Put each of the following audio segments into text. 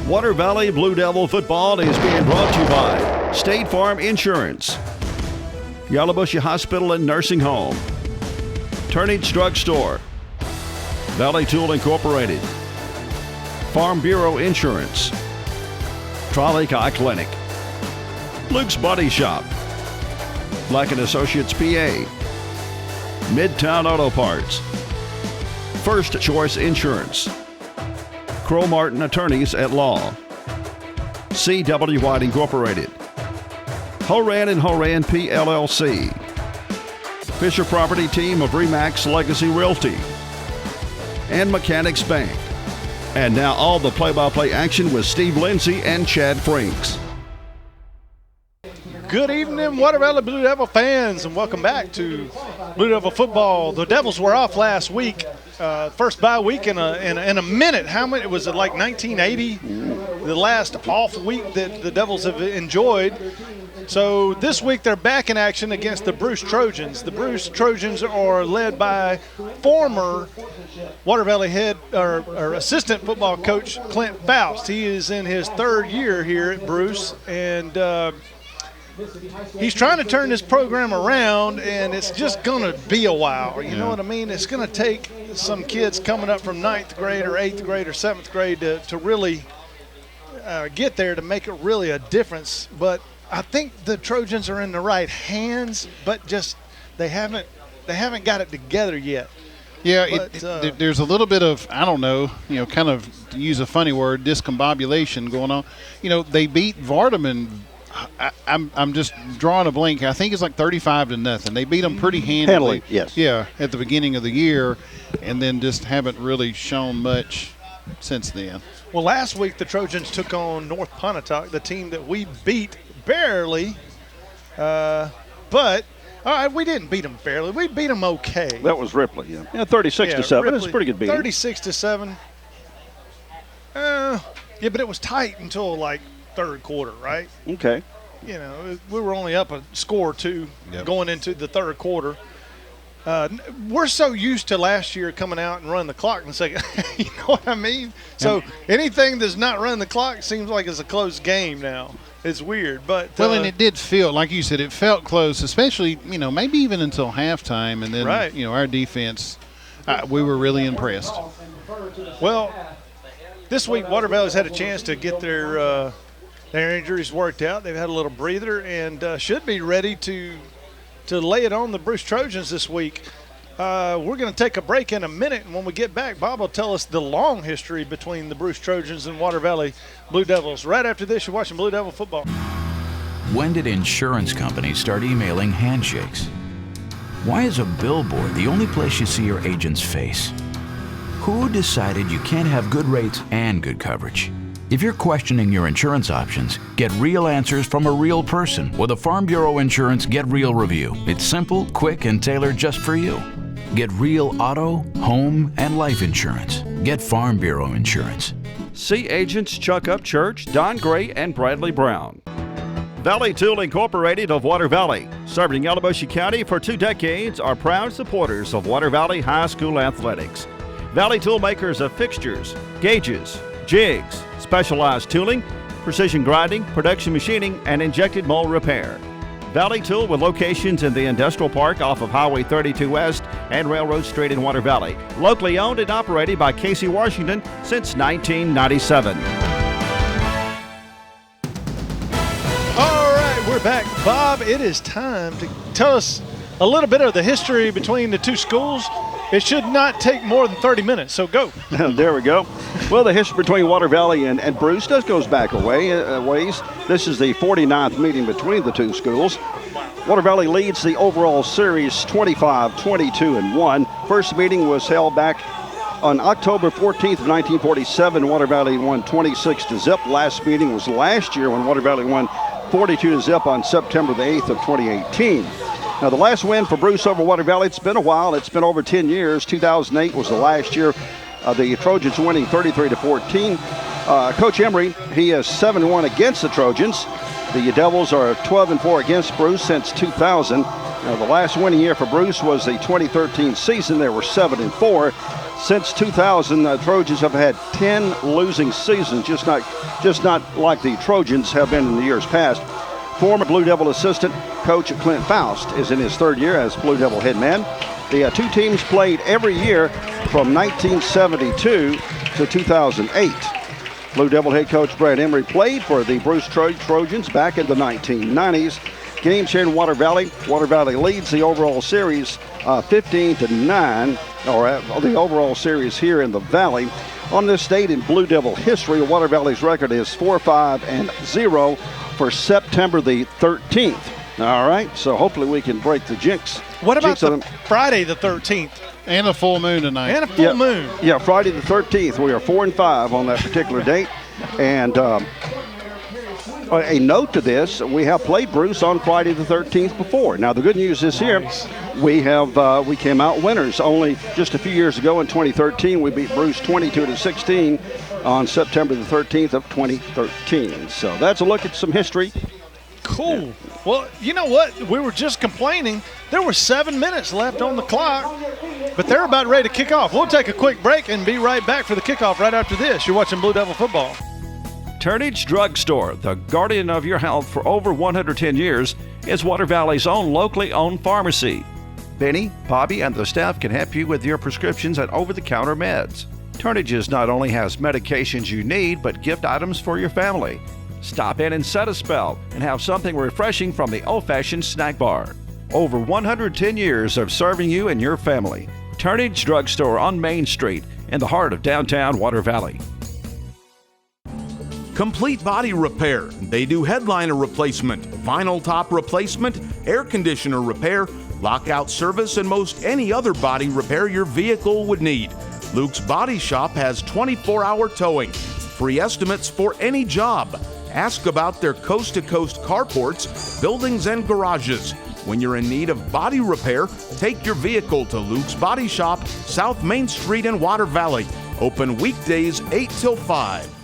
Water Valley Blue Devil football is being brought to you by State Farm Insurance, Yalobusha Hospital and Nursing Home, Turnage Drug Store, Valley Tool Incorporated, Farm Bureau Insurance, Trolley Eye Clinic, Luke's Body Shop, Black & Associates PA, Midtown Auto Parts, First Choice Insurance, Crow Martin Attorneys at Law, C.W. White Incorporated, Horan & Horan PLLC, Fisher Property Team of Remax Legacy Realty, and Mechanics Bank. And now all the play-by-play action with Steve Lindsay and Chad Franks. Good evening, Water Valley Blue Devil fans, and welcome back to Blue Devil football. The Devils were off last week, first bye week in a minute. How many was it? Like 1980, the last off week that the Devils have enjoyed. So this week they're back in action against the Bruce Trojans. The Bruce Trojans are led by former Water Valley head or assistant football coach Clint Faust. He is in his third year here at Bruce, and he's trying to turn this program around, and it's just going to be a while. You know what I mean? It's going to take some kids coming up from 9th grade or 8th grade or 7th grade to really get there to make it really a difference. But I think the Trojans are in the right hands, but just they haven't got it together yet. Yeah, but, there's a little bit of, I don't know, kind of, to use a funny word, discombobulation going on. They beat Vardaman. I'm just drawing a blank. I think it's like 35-0. They beat them pretty handily. Yes. Yeah, at the beginning of the year, and then just haven't really shown much since then. Well, last week the Trojans took on North Pontotoc, the team that we beat barely. But all right, we didn't beat them barely. We beat them okay. That was Ripley. Yeah, 36-7. It was a pretty good beating. 36-7. Yeah, but it was tight until like third quarter, right? Okay. We were only up a score or two going into the third quarter. We're so used to last year coming out and running the clock and saying, you know what I mean? So anything that's not running the clock seems like it's a close game now. It's weird, but and it did feel, like you said, it felt close, especially maybe even until halftime, and then our defense, we were really impressed. Well, this week Water Valley's had a chance to get their injuries worked out. They've had a little breather and should be ready to lay it on the Bruce Trojans this week. We're going to take a break in a minute, and when we get back, Bob will tell us the long history between the Bruce Trojans and Water Valley Blue Devils. Right after this, you're watching Blue Devil football. When did insurance companies start emailing handshakes? Why is a billboard the only place you see your agent's face? Who decided you can't have good rates and good coverage? If you're questioning your insurance options, get real answers from a real person with a Farm Bureau Insurance Get Real review. It's simple, quick, and tailored just for you. Get real auto, home, and life insurance. Get Farm Bureau Insurance. See agents Chuck Up Church, Don Gray, and Bradley Brown. Valley Tool Incorporated of Water Valley, serving Yalobusha County for 2 decades, are proud supporters of Water Valley High School athletics. Valley Tool makers of fixtures, gauges, jigs, specialized tooling, precision grinding, production machining, and injected mold repair. Valley Tool with locations in the Industrial Park off of Highway 32 West and Railroad Street in Water Valley. Locally owned and operated by Casey Washington since 1997. All right, we're back. Bob, it is time to tell us a little bit of the history between the two schools. It should not take more than 30 minutes, so go. There we go. Well, the history between Water Valley and Bruce goes back a ways. This is the 49th meeting between the two schools. Water Valley leads the overall series 25-22-1. First meeting was held back on October 14th of 1947. Water Valley won 26-0. Last meeting was last year when Water Valley won 42-0 on September the 8th of 2018. Now, the last win for Bruce over Water Valley, it's been a while. It's been over 10 years. 2008 was the last year. The Trojans winning 33-14. Coach Emery, he is 7-1 against the Trojans. The Devils are 12-4 against Bruce since 2000. Now, the last winning year for Bruce was the 2013 season. They were 7-4. Since 2000, the Trojans have had 10 losing seasons, just not like the Trojans have been in the years past. Former Blue Devil assistant coach Clint Faust is in his third year as Blue Devil head man. The two teams played every year from 1972 to 2008. Blue Devil head coach Brad Emery played for the Bruce Trojans back in the 1990s. Games here in Water Valley. Water Valley leads the overall series 15-9, or the overall series here in the Valley. On this date in Blue Devil history, Water Valley's record is 4-5-0 for September the 13th. All right, so hopefully we can break the jinx. What about Friday the 13th? And a full moon tonight. And a full moon. Yeah, Friday the 13th. We are 4-5 on that particular date. And a note to this, we have played Bruce on Friday the 13th before. Now, the good news is here, we came out winners. Only just a few years ago in 2013, we beat Bruce 22-16 on September the 13th of 2013. So that's a look at some history. Cool. Yeah. Well, you know what? We were just complaining. There were 7 minutes left on the clock, but they're about ready to kick off. We'll take a quick break and be right back for the kickoff right after this. You're watching Blue Devil Football. Turnage Drug Store, the guardian of your health for over 110 years, is Water Valley's own locally owned pharmacy. Benny, Bobby, and the staff can help you with your prescriptions and over-the-counter meds. Turnages not only has medications you need, but gift items for your family. Stop in and set a spell and have something refreshing from the old-fashioned snack bar. Over 110 years of serving you and your family. Turnage Drug Store on Main Street in the heart of downtown Water Valley. Complete Body Repair. They do headliner replacement, vinyl top replacement, air conditioner repair, lockout service, and most any other body repair your vehicle would need. Luke's Body Shop has 24-hour towing, free estimates for any job. Ask about their coast-to-coast carports, buildings, and garages. When you're in need of body repair, take your vehicle to Luke's Body Shop, South Main Street in Water Valley. Open weekdays 8 till 5.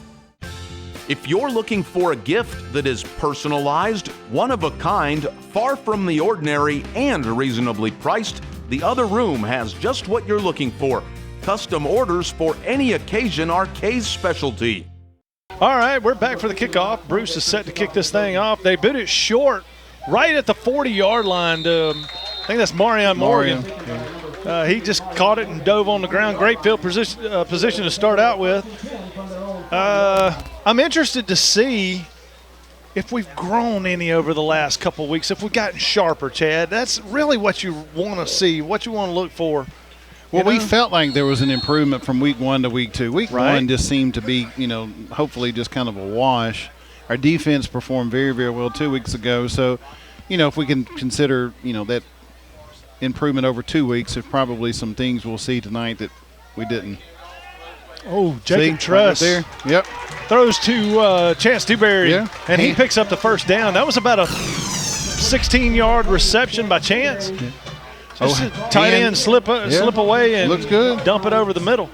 If you're looking for a gift that is personalized, one of a kind, far from the ordinary, and reasonably priced, the Other Room has just what you're looking for. Custom orders for any occasion are Kay's specialty. All right, we're back for the kickoff. Bruce is set to kick this thing off. They bit it short right at the 40-yard line. I think that's Marion Morgan. He just caught it and dove on the ground. Great field position to start out with. I'm interested to see if we've grown any over the last couple of weeks, if we've gotten sharper, Chad. That's really what you want to see, what you want to look for. Well, we felt like there was an improvement from week 1 to week 2. Week 1 just seemed to be, hopefully just kind of a wash. Our defense performed very, very well 2 weeks ago. So, if we can consider, that improvement over 2 weeks, there's probably some things we'll see tonight that we didn't. Oh, Jacob Truss right there. Yep. Throws to Chance Dewberry, and he picks up the first down. That was about a 16-yard reception by Chance. Yeah. Just tight end slip away and looks good. Dump it over the middle.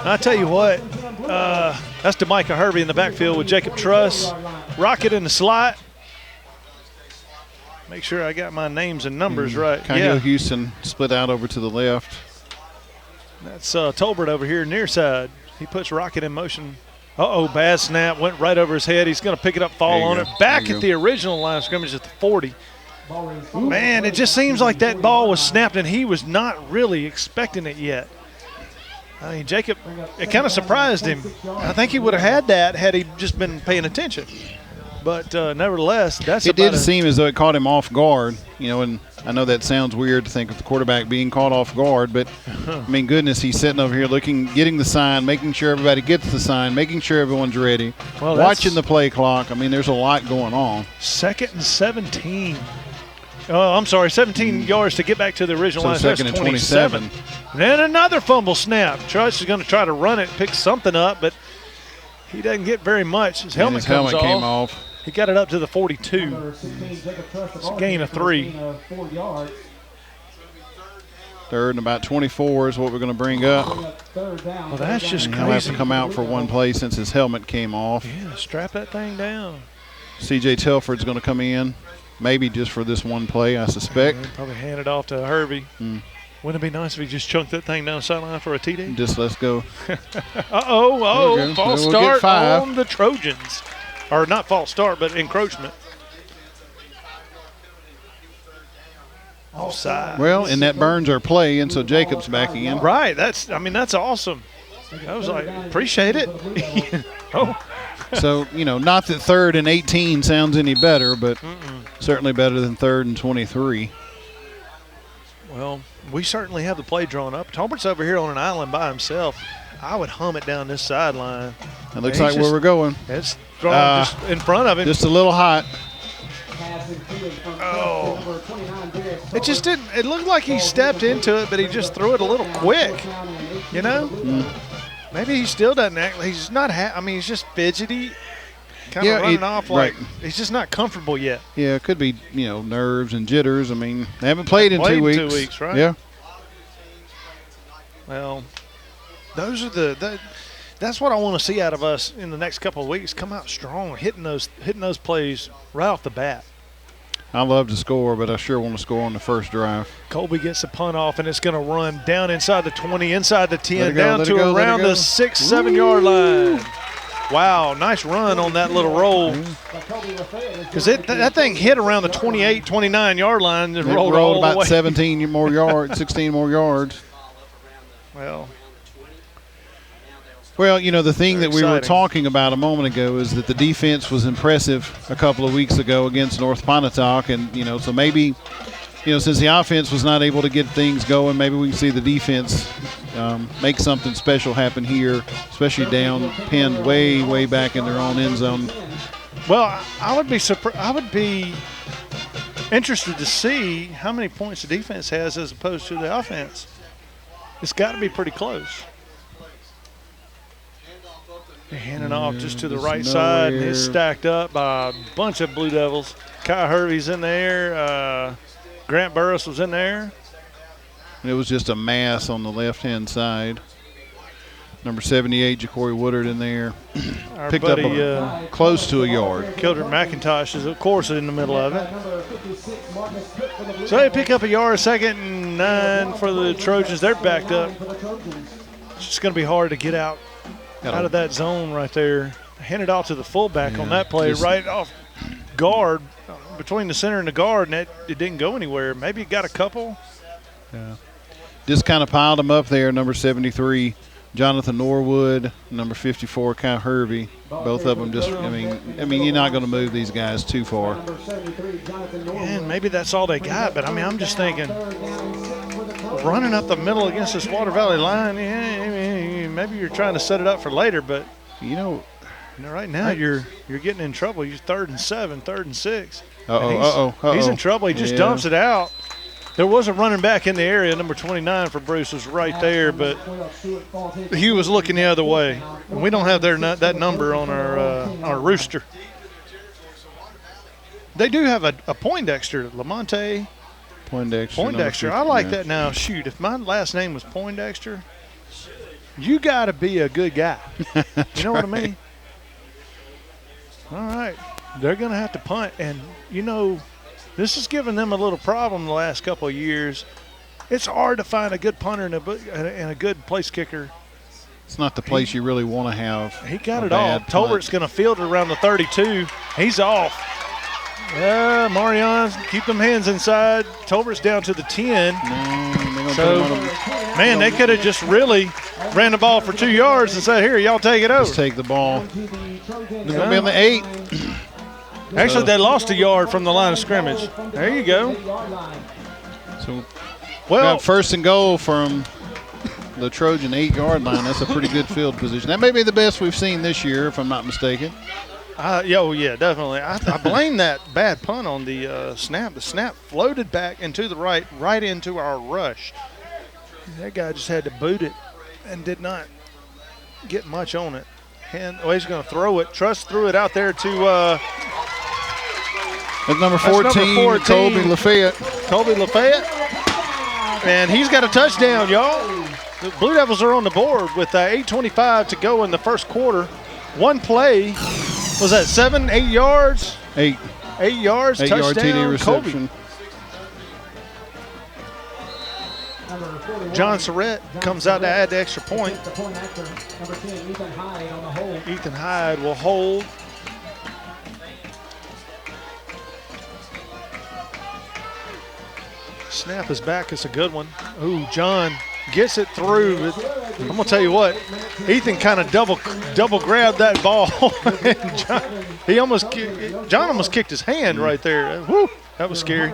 I tell you what, that's DeMicah Hervey in the backfield with Jacob Truss. Rocket in the slot. Make sure I got my names and numbers right. Kyle Houston split out over to the left. That's Tolbert over here near side. He puts Rocket in motion. Bad snap. Went right over his head. He's going to pick it up, fall on it. Back at the original line of scrimmage at the 40. Man, it just seems like that ball was snapped and he was not really expecting it yet. I mean, Jacob, it kind of surprised him. I think he would have had that had he just been paying attention. But nevertheless, it did seem as though it caught him off guard, and I know that sounds weird to think of the quarterback being caught off guard, but I mean, goodness, he's sitting over here getting the sign, making sure everybody gets the sign, making sure everyone's ready, watching the play clock. I mean, there's a lot going on. 2nd and 17. Oh, I'm sorry, 17 yards to get back to the original line. So 2nd and 27. Then another fumble snap. Truss is going to try to run it, pick something up, but he doesn't get very much. His helmet came off. He got it up to the 42. It's a gain of 3. 3rd and about 24 is what we're going to bring up. Well, that's just crazy. He'll have to come out for one play since his helmet came off. Yeah, strap that thing down. C.J. Telford's going to come in, maybe just for this one play, I suspect. Probably hand it off to Hervey. Wouldn't it be nice if he just chunked that thing down the sideline for a TD? Just let's go. False We'll start get 5. on the Trojans. Or not false start, but encroachment. Offside. Well, and that burns our play, and so Jacob's back again. Right. That's awesome. I was like, appreciate it. So, not that 3rd and 18 sounds any better, but certainly better than 3rd and 23. Well, we certainly have the play drawn up. Tolbert's over here on an island by himself. I would hum it down this sideline. It looks like where we're going. It's drawn just in front of him. Just a little hot. Oh. It just didn't. It looked like he stepped into it, but he just threw it a little quick. Maybe he still doesn't act. He's not. He's just fidgety, kind of running off like he's just not comfortable yet. Yeah, it could be nerves and jitters. I mean, they haven't played in 2 weeks. 2 weeks, right? Yeah. Well, those are that's what I want to see out of us in the next couple of weeks. Come out strong, hitting those plays right off the bat. I love to score, but I sure want to score on the first drive. Colby gets the punt off, and it's going to run down inside the 20, inside the 10, down to around the 6-7 yard line. Wow, nice run on that little roll. Because that thing hit around the 28, 29 yard line and rolled all the about way. 17 more yards, 16 more yards. Well, the thing that we were talking about a moment ago is that the defense was impressive a couple of weeks ago against North Pontotoc. And, so maybe, since the offense was not able to get things going, maybe we can see the defense make something special happen here, especially down pinned way, way back in their own end zone. Well, I would be interested to see how many points the defense has as opposed to the offense. It's got to be pretty close. Handing off just to the right side, and it's stacked up by a bunch of Blue Devils. Kai Hervey's in there. Grant Burris was in there. It was just a mass on the left-hand side. Number 78, Ja'Cory Woodard in there. Picked buddy, up close to a yard. Kildred McIntosh is, of course, in the middle of it. So they pick up a yard, 2nd and 9 for the Trojans. They're backed up. It's just going to be hard to get out of that zone right there. Hand it off to the fullback on that play, right off guard, between the center and the guard, and it didn't go anywhere. Maybe it got a couple. Yeah. Just kind of piled them up there. Number 73, Jonathan Norwood. Number 54, Kai Hervey. Both of them just, I mean, you're not going to move these guys too far. And maybe that's all they got, but, I'm just thinking, running up the middle against this Water Valley line, maybe you're trying to set it up for later, but right now you're getting in trouble. You're 3rd and 7, 3rd and 6. He's in trouble. He just dumps it out. There was a running back in the area. Number 29 for Bruce was right there, but he was looking the other way. And we don't have that number on our rooster. They do have a Poindexter, Lamonte. Poindexter. I like that now. Shoot, if my last name was Poindexter, you got to be a good guy. You know what I mean? All right. They're going to have to punt. And, this has given them a little problem the last couple of years. It's hard to find a good punter and a good place kicker. It's not the place you really want to have. He got it off. Tolbert's going to field it around the 32. He's off. Marion, keep them hands inside. Tolbert's down to the 10. They could have just really ran the ball for 2 yards and said, here, y'all take it over. Just take the ball. It's going to be on the 8. Actually, they lost a yard from the line of scrimmage. There you go. So, got 1st and goal from the Trojan 8-yard line. That's a pretty good field position. That may be the best we've seen this year, if I'm not mistaken. Yeah, definitely. I blame that bad punt on the snap. The snap floated back into the right into our rush. That guy just had to boot it and did not get much on it. He's going to throw it. Truss threw it out there to that's number 14, Colby Lafayette. And he's got a touchdown, y'all. The Blue Devils are on the board with 8:25 to go in the first quarter. One play. Was that 7, 8 yards? 8. 8 yards, touchdown, TD reception. Colby. John Surratt comes out to add the extra point. Ethan Hyde will hold. Snap is back. It's a good one. Ooh, John gets it through. I'm going to tell you what, Ethan kind of double grabbed that ball. And John almost kicked his hand right there. Woo, that was scary.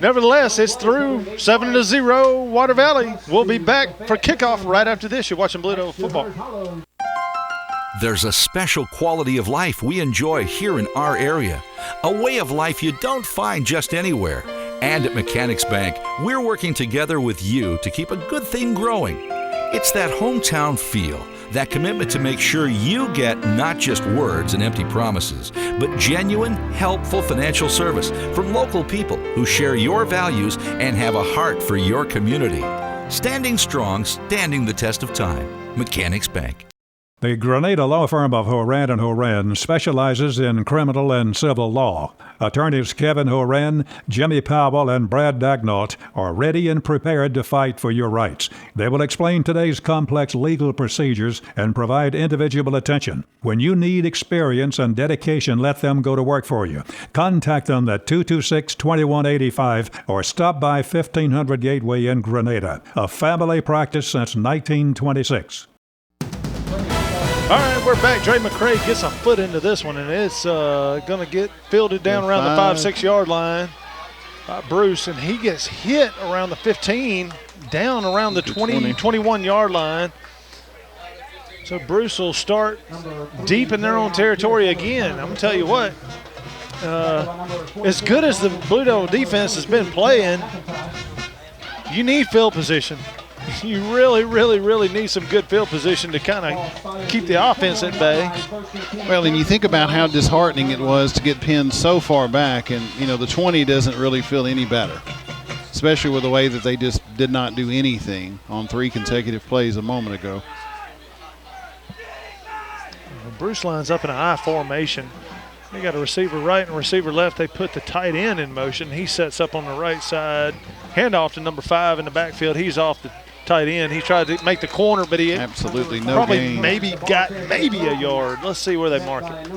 Nevertheless, it's through 7-0 Water Valley. We'll be back for kickoff right after this. You're watching Blue Devil football. There's a special quality of life we enjoy here in our area, a way of life you don't find just anywhere. And at Mechanics Bank, we're working together with you to keep a good thing growing. It's that hometown feel, that commitment to make sure you get not just words and empty promises, but genuine, helpful financial service from local people who share your values and have a heart for your community. Standing strong, standing the test of time. Mechanics Bank. The Grenada law firm of Horan & Horan specializes in criminal and civil law. Attorneys Kevin Horan, Jimmy Powell, and Brad Dagnall are ready and prepared to fight for your rights. They will explain today's complex legal procedures and provide individual attention. When you need experience and dedication, let them go to work for you. Contact them at 226-2185 or stop by 1500 Gateway in Grenada. A family practice since 1926. All right, we're back. Dre McCray gets a foot into this one, and it's going to get fielded down around the 5-6 yard line by Bruce, and he gets hit around the 15, down around the 20-21 yard line. So Bruce will start deep in their own territory again. I'm going to tell you what, as good as the Blue Devil defense has been playing, you need field position. You really, really, really need some good field position to kind of keep the offense at bay. Well, and you think about how disheartening it was to get pinned so far back, and, you know, the 20 doesn't really feel any better, especially with the way that they just did not do anything on 3 consecutive plays a moment ago. Bruce lines up in an I formation. They got a receiver right and a receiver left. They put the tight end in motion. He sets up on the right side. Handoff to number 5 in the backfield. He's off the tight end. He tried to make the corner, but he absolutely no probably gain. maybe got a yard. Let's see where they mark it.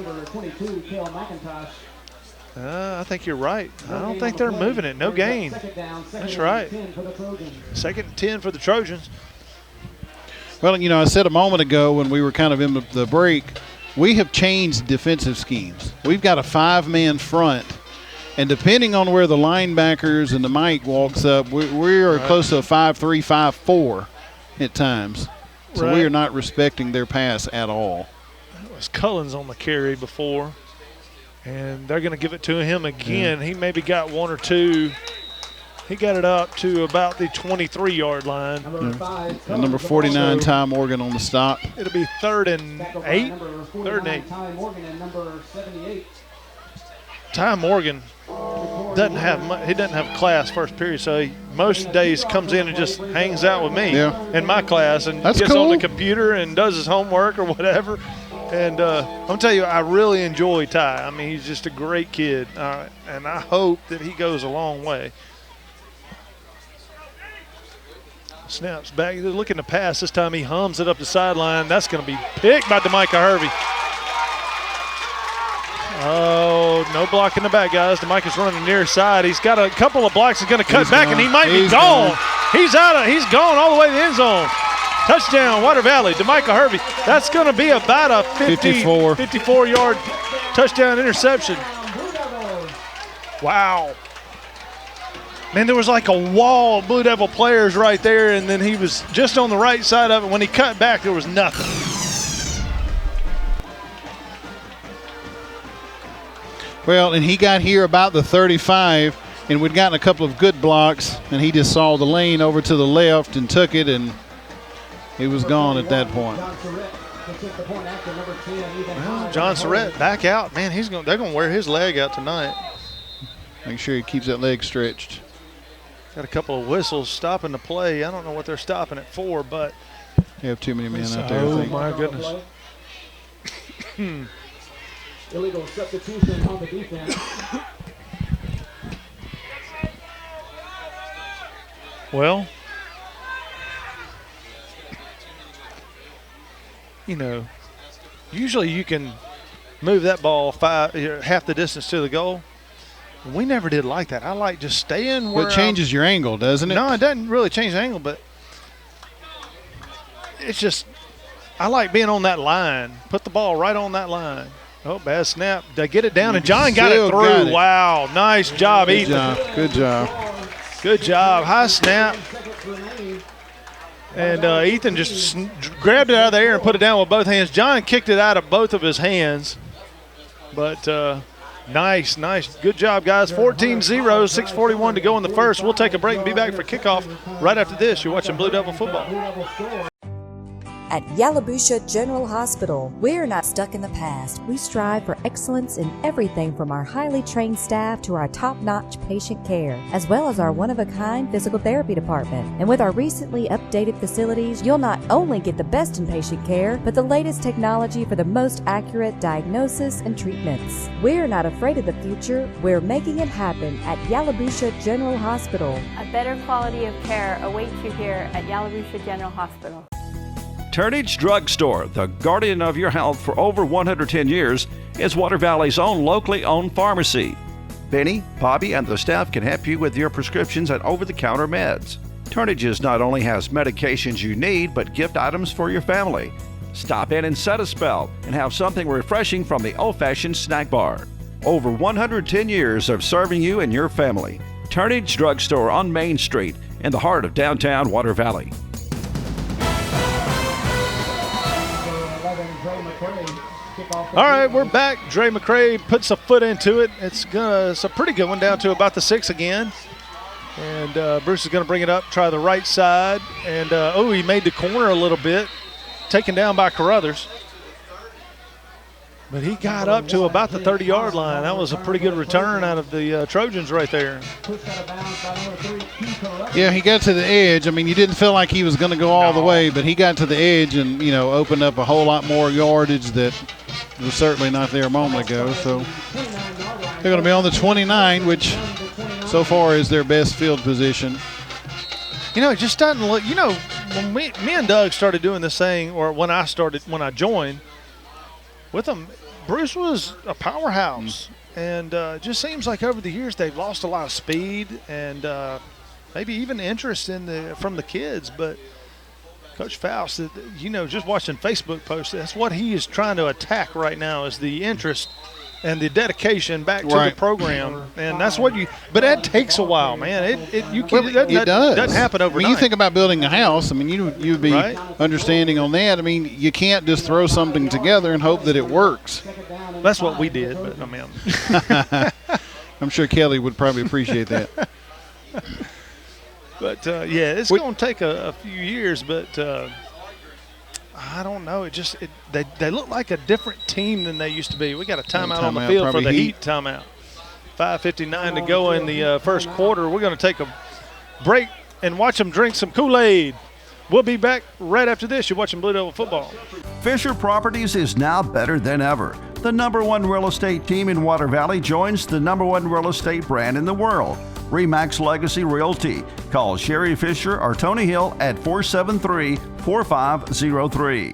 I think you're right. I don't think they're moving it. No gain. That's right. 2nd and 10 for the Trojans. Well, you know, I said a moment ago when we were kind of in the break, we have changed defensive schemes. We've got a 5-man front, and depending on where the linebackers and the Mike walks up, we are close to a 5-3, 5-4 at times. So we are not respecting their pass at all. That was Cullens on the carry before, and they're going to give it to him again. He maybe got 1 or 2. He got it up to about the 23-yard line. And number 49, Ty Morgan on the stop. It'll be 3rd and 8. 3rd and 8. Ty Morgan doesn't have class first period, so most days comes in and just hangs out with me in my class and gets on the computer and does his homework or whatever. And I'm going to tell you, I really enjoy Ty. I mean, he's just a great kid, and I hope that he goes a long way. Snaps back. They're looking to pass. This time he hums it up the sideline. That's going to be picked by DeMicah Hervey. Oh, no block in the back, guys. DeMicah's running the near side. He's got a couple of blocks. He's going to cut back, and he might be gone. He's gone all the way to the end zone. Touchdown, Water Valley. DeMicah Hervey. That's going to be about a 54-yard touchdown interception. Wow. Man, there was like a wall of Blue Devil players right there, and then he was just on the right side of it. When he cut back, there was nothing. Well, and he got here about the 35, and we'd gotten a couple of good blocks, and he just saw the lane over to the left and took it, and he was gone at that point. Well, John Surratt back out. Man, they're going to wear his leg out tonight. Make sure he keeps that leg stretched. Got a couple of whistles stopping the play. I don't know what they're stopping it for, but they have too many men out there. Oh, my goodness. Illegal substitution on the defense. Well, usually you can move that ball half the distance to the goal. We never did like that. I like just staying where it changes your angle, doesn't it? No, it doesn't really change the angle, but it's just I like being on that line. Put the ball right on that line. Oh, bad snap. They get it down, and John got it through. Wow, nice job, Ethan. Good job. Good job. High snap. And Ethan just grabbed it out of the air and put it down with both hands. John kicked it out of both of his hands. But nice. Good job, guys. 14-0, 6:41 to go in the first. We'll take a break and be back for kickoff right after this. You're watching Blue Devil football. At Yalobusha General Hospital, we're not stuck in the past. We strive for excellence in everything from our highly trained staff to our top-notch patient care, as well as our one-of-a-kind physical therapy department. And with our recently updated facilities, you'll not only get the best in patient care, but the latest technology for the most accurate diagnosis and treatments. We're not afraid of the future. We're making it happen at Yalobusha General Hospital. A better quality of care awaits you here at Yalobusha General Hospital. Turnage Drug Store, the guardian of your health for over 110 years, is Water Valley's own locally owned pharmacy. Benny, Bobby, and the staff can help you with your prescriptions and over-the-counter meds. Turnages not only has medications you need, but gift items for your family. Stop in and set a spell and have something refreshing from the old-fashioned snack bar. Over 110 years of serving you and your family. Turnage Drug Store on Main Street in the heart of downtown Water Valley. All right, we're back. Dre McCray puts a foot into it. It's a pretty good one, down to about the 6 again. And Bruce is going to bring it up, try the right side. And, he made the corner a little bit, taken down by Carruthers. But he got up to about the 30-yard line. That was a pretty good return out of the Trojans right there. Yeah, he got to the edge. I mean, you didn't feel like he was going to go all the way, but he got to the edge and, opened up a whole lot more yardage that was certainly not there a moment ago. So they're going to be on the 29, which so far is their best field position. It just doesn't look, when me and Doug started doing this thing, or when I joined with them, Bruce was a powerhouse. And it just seems like over the years they've lost a lot of speed and maybe even interest from the kids. But Coach Faust, just watching Facebook posts, that's what he is trying to attack right now, is the interest and the dedication back to the program. And that's what but that takes a while, man. It doesn't happen overnight. When you think about building a house, you'd be understanding on that. You can't just throw something together and hope that it works. That's what we did, but I'm sure Kelly would probably appreciate that. But, it's going to take a few years, but I don't know. They look like a different team than they used to be. We got a timeout on the field for the Heat timeout. 5:59 to go in the first quarter. We're going to take a break and watch them drink some Kool-Aid. We'll be back right after this. You're watching Blue Devil football. Fisher Properties is now better than ever. The #1 real estate team in Water Valley joins the #1 real estate brand in the world, RE/MAX Legacy Realty. Call Sherry Fisher or Tony Hill at 473-4503.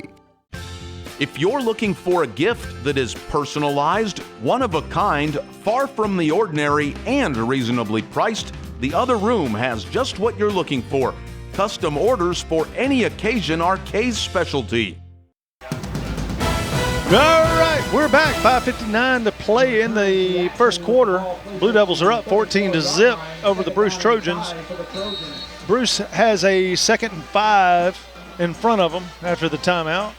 If you're looking for a gift that is personalized, one of a kind, far from the ordinary, and reasonably priced, the Other Room has just what you're looking for. Custom orders for any occasion are Kay's specialty. All right, we're back. 5:59 to play in the first quarter. Blue Devils are up 14-0 over the Bruce Trojans. Bruce has a 2nd and 5 in front of them after the timeout.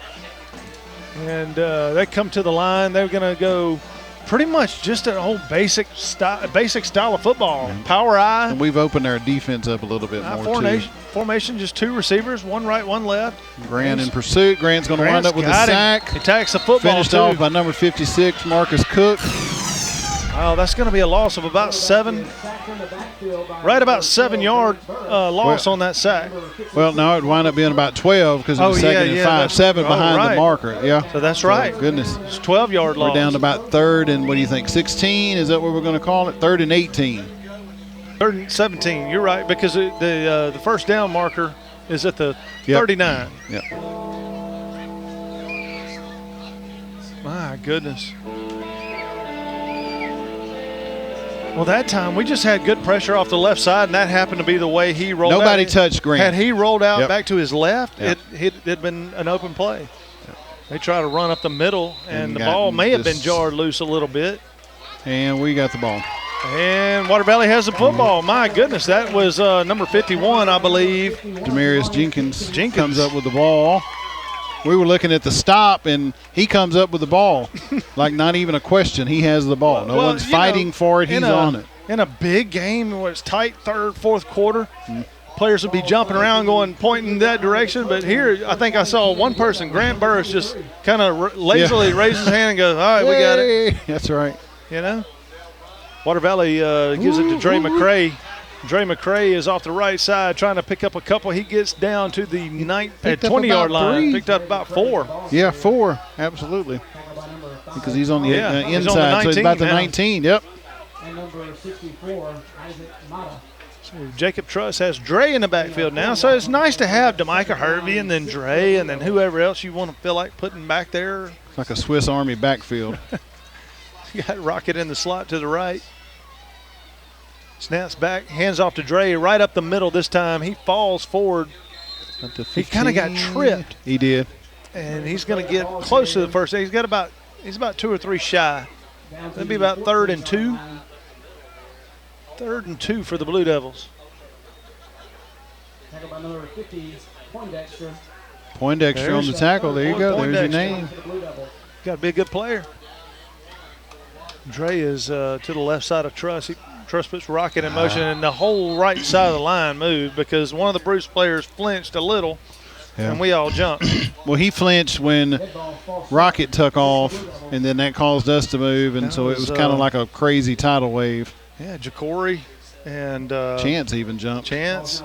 And they come to the line. They're going to go pretty much just an old basic style of football. Power eye. And we've opened our defense up a little bit more, too. Formation, just 2 receivers, 1 right, 1 left. Grant in pursuit. Grant's going to wind up with a sack. He attacks the football, finished off by number 56, Marcus Cook. Oh, that's going to be a loss of about 7. Right about 7-yard loss on that sack. Well, no, it wound up being about 12 because it was 2nd and 5. 7 behind the marker. Yeah. So that's right. Goodness. It's 12-yard loss. We're down to about 3rd and, what do you think, 16? Is that what we're going to call it? 3rd and 18. 3rd and 17. You're right, because the first down marker is at the 39. Yep. My goodness. Well, that time we just had good pressure off the left side, and that happened to be the way he rolled out. Nobody touched Green. Had he rolled out Yep. back to his left, Yep. it had been an open play. Yep. They try to run up the middle, and the got ball may have been this- jarred loose a little bit. And we got the ball. And Water Valley has the football. My goodness, that was number 51, I believe. Demarius Jenkins comes up with the ball. We were looking at the stop, and he comes up with the ball. Like not even a question. He has the ball. No one's fighting for it. He's on it. In a big game where it's tight third, fourth quarter, players will be jumping around going, pointing that direction. But here, I think I saw one person, Grant Burris, just kind of lazily raise his hand and go, all right, we got it. That's right. You know? Water Valley gives it to Dre McCray. Dre McCray is off the right side trying to pick up a couple. He gets down to the 20-yard line. 3. Picked up about 4. Yeah, 4. Absolutely. Because he's on the He's on the inside, so he's 19 about the now. 19. Yep. And number 64, Isaac Mata. So Jacob Truss has Dre in the backfield now. So it's nice to have DeMicah Hervey and then Dre and then whoever else you want to feel like putting back there. It's like a Swiss Army backfield. You got Rocket in the slot to the right. Snaps back, hands off to Dre right up the middle this time. He falls forward. He kind of got tripped. He did. And he's going to get close to the first. He's about 2 or 3 shy. That'd be about 3rd and 2. 3rd and 2 for the Blue Devils. Tackled by number 50, Poindexter. Poindexter on the tackle. There you go. There's your name. For the Blue Devils. Got to be a good player. Dre is to the left side of Truss. Truss puts Rocket in motion, and the whole right side of the line moved because one of the Bruce players flinched a little, and we all jumped. Well, he flinched when Rocket took off, and then that caused us to move, and so it was kind of like a crazy tidal wave. Yeah, Jacory and Chance even jumped. Chance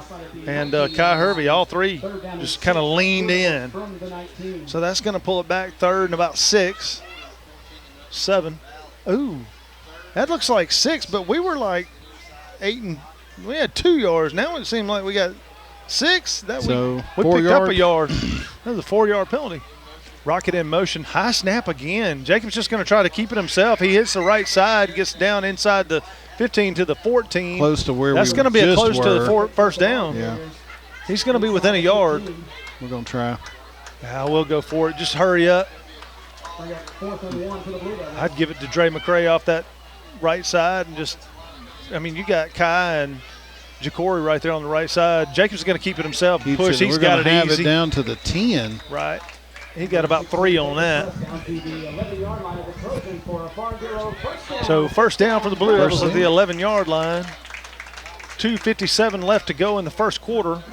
and Kai Hervey, all 3 just kind of leaned in. From the 19. So that's going to pull it back 3rd and about 6, 7. Ooh, that looks like 6, but we were like 8 and we had 2 yards. Now it seemed like we got 6. That So, we 4 picked up a yard. yard. That was a 4-yard penalty. Rocket in motion, high snap again. Jacob's just going to try to keep it himself. He hits the right side, gets down inside the 15 to the 14. Close to where That's we going to be just close to were. the first down. Yeah, He's going to be within a yard. we're going to try. We'll go for it. Just hurry up. Bring up 4th and 1 for the Blue Devils. I'd give it to Dre McCray off that right side and just, I mean, you got Kai and Jacory right there on the right side. Jacob's going to keep it himself. Push. He's We're got going it to have easy. it down to the 10. Right. He got about 3 on that. Down to the 11-yard line of the Trojan for a Farm Bureau first down. So first down for the Blue Devils First at the 11-yard line. 2:57 left to go in the first quarter.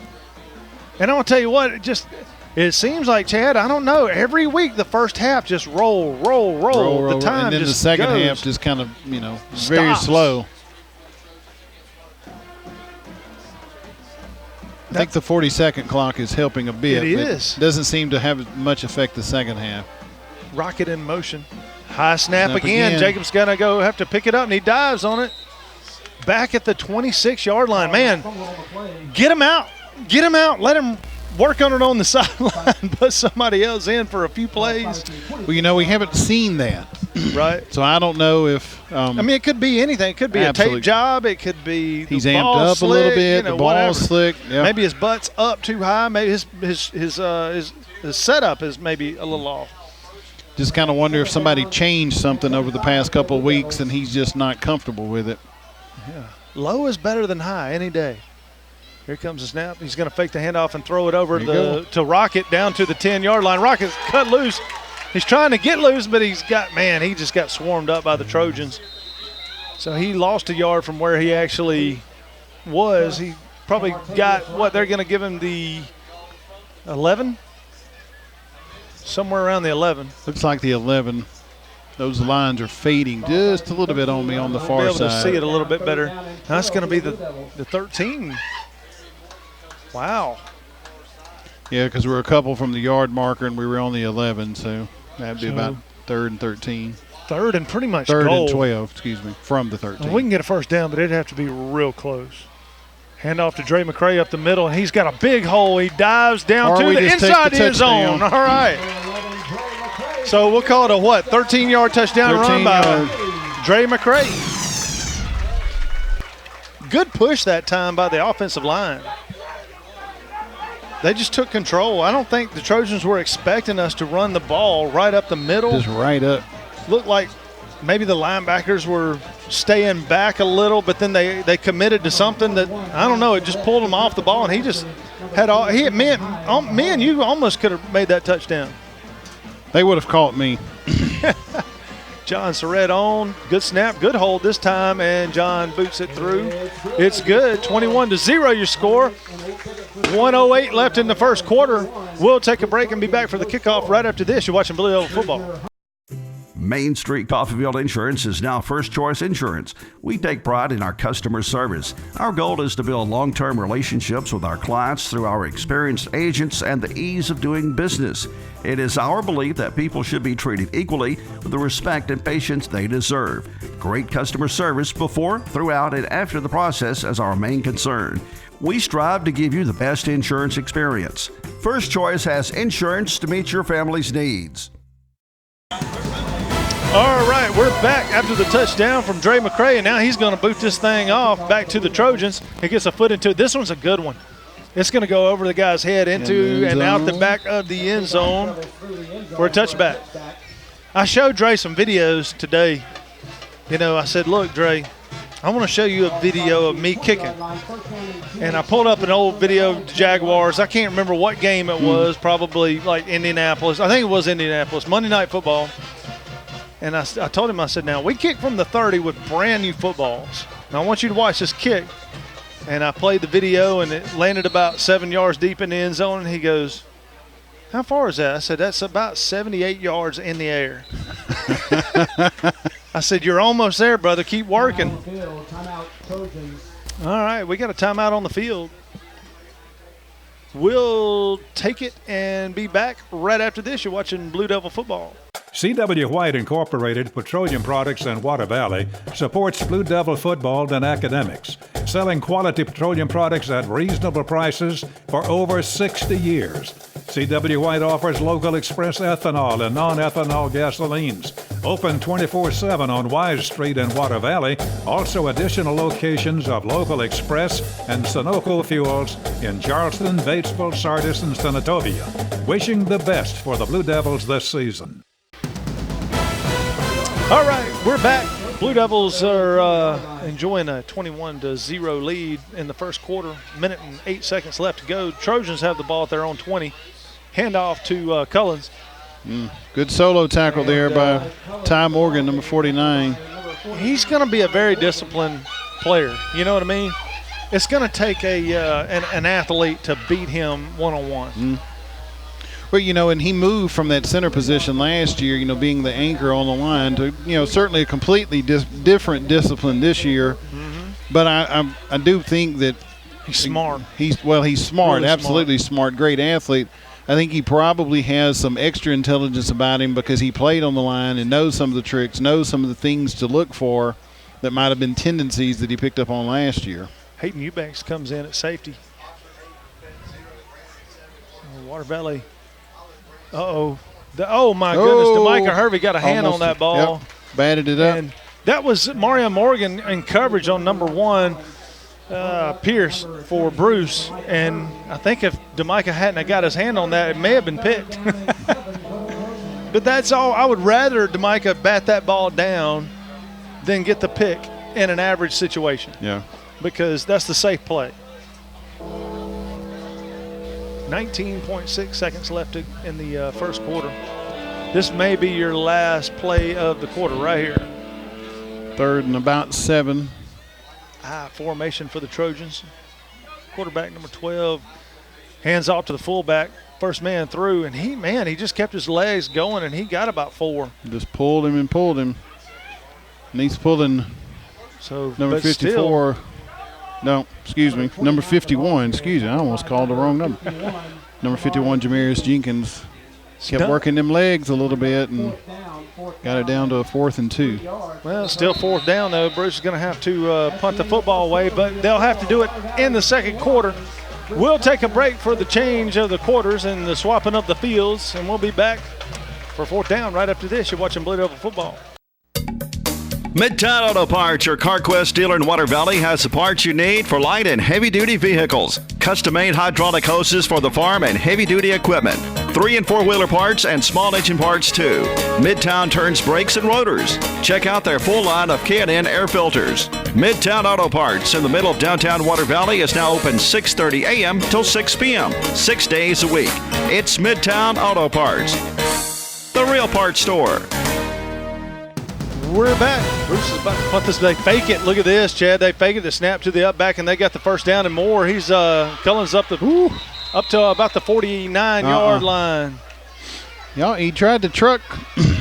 And I'm going to tell you what, it seems like, Chad, I don't know, every week the first half just roll. The time and then just the second goes. half just kind of, very Stops. slow. I think the 40-second clock is helping a bit. It but is. Doesn't seem to have much effect the second half. Rocket in motion. High snap, Snap again. again. Jacob's going to have to pick it up, and he dives on it. Back at the 26-yard line. Man, get him out. Get him out. Let him work on it on the sideline. Put somebody else in for a few plays. Well, we haven't seen that. Right. So I don't know if I mean, it could be anything. It could be Absolutely. a tape job. It could be he's the amped ball up slick, a little bit, you know, the ball's whatever. slick. Yeah. Maybe his butt's up too high. Maybe his setup is maybe a little off. Just kind of wonder if somebody changed something over the past couple of weeks and he's just not comfortable with it. Yeah. Low is better than high any day. Here comes the snap. He's going to fake the handoff and throw it over to Rocket down to the 10-yard line. Rocket's cut loose. He's trying to get loose, but he just got swarmed up by the Trojans. So he lost a yard from where he actually was. He probably got they're going to give him the 11? Somewhere around the 11. Looks like the 11. Those lines are fading just a little bit on me on the far I'll be able side. to see it a little bit better. That's going to be the 13. Wow. Yeah, because we're a couple from the yard marker and we were on the 11, so that'd be about 3rd and 13. 3rd and pretty much 3rd goal. and 12, excuse me, from the 13. We can get a first down, but it'd have to be real close. Hand off to Dre McCray up the middle, and he's got a big hole. He dives down Or to we the just take inside the end zone. touchdown. All right. So we'll call it a what? 13-yard touchdown run by Dre McCray. Good push that time by the offensive line. They just took control. I don't think the Trojans were expecting us to run the ball right up the middle. Just right up. Looked like maybe the linebackers were staying back a little, but then they committed to something that, I don't know, it just pulled him off the ball, and he just had all – me and you almost could have made that touchdown. They would have caught me. John Surratt on. Good snap, good hold this time, and John boots it through. It's good. 21-0 your score. 1:08 left in the first quarter. We'll take a break and be back for the kickoff right after this. You're watching Blue Devil Football. Main Street Coffeyville Insurance is now First Choice Insurance. We take pride in our customer service. Our goal is to build long-term relationships with our clients through our experienced agents and the ease of doing business. It is our belief that people should be treated equally with the respect and patience they deserve. Great customer service before, throughout, and after the process is our main concern. We strive to give you the best insurance experience. First Choice has insurance to meet your family's needs. All right, we're back after the touchdown from Dre McCray, and now he's going to boot this thing off back to the Trojans. He gets a foot into it. This one's a good one. It's going to go over the guy's head into and out the back of the end zone for a touchback. I showed Dre some videos today. You know, I said, look, Dre, I want to show you a video of me kicking. And I pulled up an old video of the Jaguars. I can't remember what game it was, probably like Indianapolis. I think it was Indianapolis, Monday Night Football. And I told him, I said, now, we kick from the 30 with brand new footballs. Now, I want you to watch this kick. And I played the video, and it landed about 7 yards deep in the end zone. And he goes, how far is that? I said, that's about 78 yards in the air. I said, you're almost there, brother. Keep working. All right, we got a timeout on the field. We'll take it and be back right after this. You're watching Blue Devil Football. C.W. White Incorporated Petroleum Products in Water Valley supports Blue Devil football and academics, selling quality petroleum products at reasonable prices for over 60 years. C.W. White offers local express ethanol and non-ethanol gasolines. Open 24/7 on Wise Street in Water Valley. Also additional locations of local express and Sunoco fuels in Charleston, Batesville, Sardis, and Senatobia. Wishing the best for the Blue Devils this season. All right, we're back. Blue Devils are enjoying a 21-0 lead in the first quarter. Minute and 8 seconds left to go. Trojans have the ball at their own 20. Handoff to Cullens. Good solo tackle there by Ty Morgan, number 49. He's going to be a very disciplined player. You know what I mean? It's going to take an athlete to beat him one-on-one. Well, you know, and he moved from that center position last year, you know, being the anchor on the line to, you know, certainly a completely different discipline this year. But I do think that he's smart. He's smart, really absolutely smart, great athlete. I think he probably has some extra intelligence about him because he played on the line and knows some of the tricks, knows some of the things to look for that might have been tendencies that he picked up on last year. Hayden Eubanks comes in at safety. Water Valley. Oh my goodness. DeMicah Hervey got a hand on that ball. Yep. Batted it up. And that was Mario Morgan in coverage on number 1, Pierce for Bruce. And I think if DeMicah hadn't got his hand on that, it may have been picked. But that's all. I would rather DeMicah bat that ball down than get the pick in an average situation. Yeah. Because that's the safe play. 19.6 seconds left in the first quarter. This may be your last play of the quarter right here. 3rd and about 7. Formation for the Trojans. Quarterback number 12 hands off to the fullback. First man through, and he just kept his legs going, and he got about 4. Just pulled him. And he's pulling number 54. No, excuse me. Number 51. Excuse me. I almost called the wrong number. Number 51, Jamarius Jenkins, kept working them legs a little bit and got it down to a 4th and 2. Well, still 4th down, though. Bruce is going to have to punt the football away, but they'll have to do it in the second quarter. We'll take a break for the change of the quarters and the swapping of the fields, and we'll be back for fourth down right after this. You're watching Blue Devil football. Midtown Auto Parts, your CarQuest dealer in Water Valley, has the parts you need for light and heavy-duty vehicles. Custom-made hydraulic hoses for the farm and heavy-duty equipment. 3- and 4-wheeler parts and small engine parts, too. Midtown turns brakes and rotors. Check out their full line of K&N air filters. Midtown Auto Parts in the middle of downtown Water Valley is now open 6:30 a.m. till 6 p.m., 6 days a week. It's Midtown Auto Parts, the real parts store. We're back. Bruce is about to punt this. They fake it. Look at this, Chad. They fake it. The snap to the up back, and they got the first down and more. He's Cullen's up to about the 49-yard line. Yeah, he tried to truck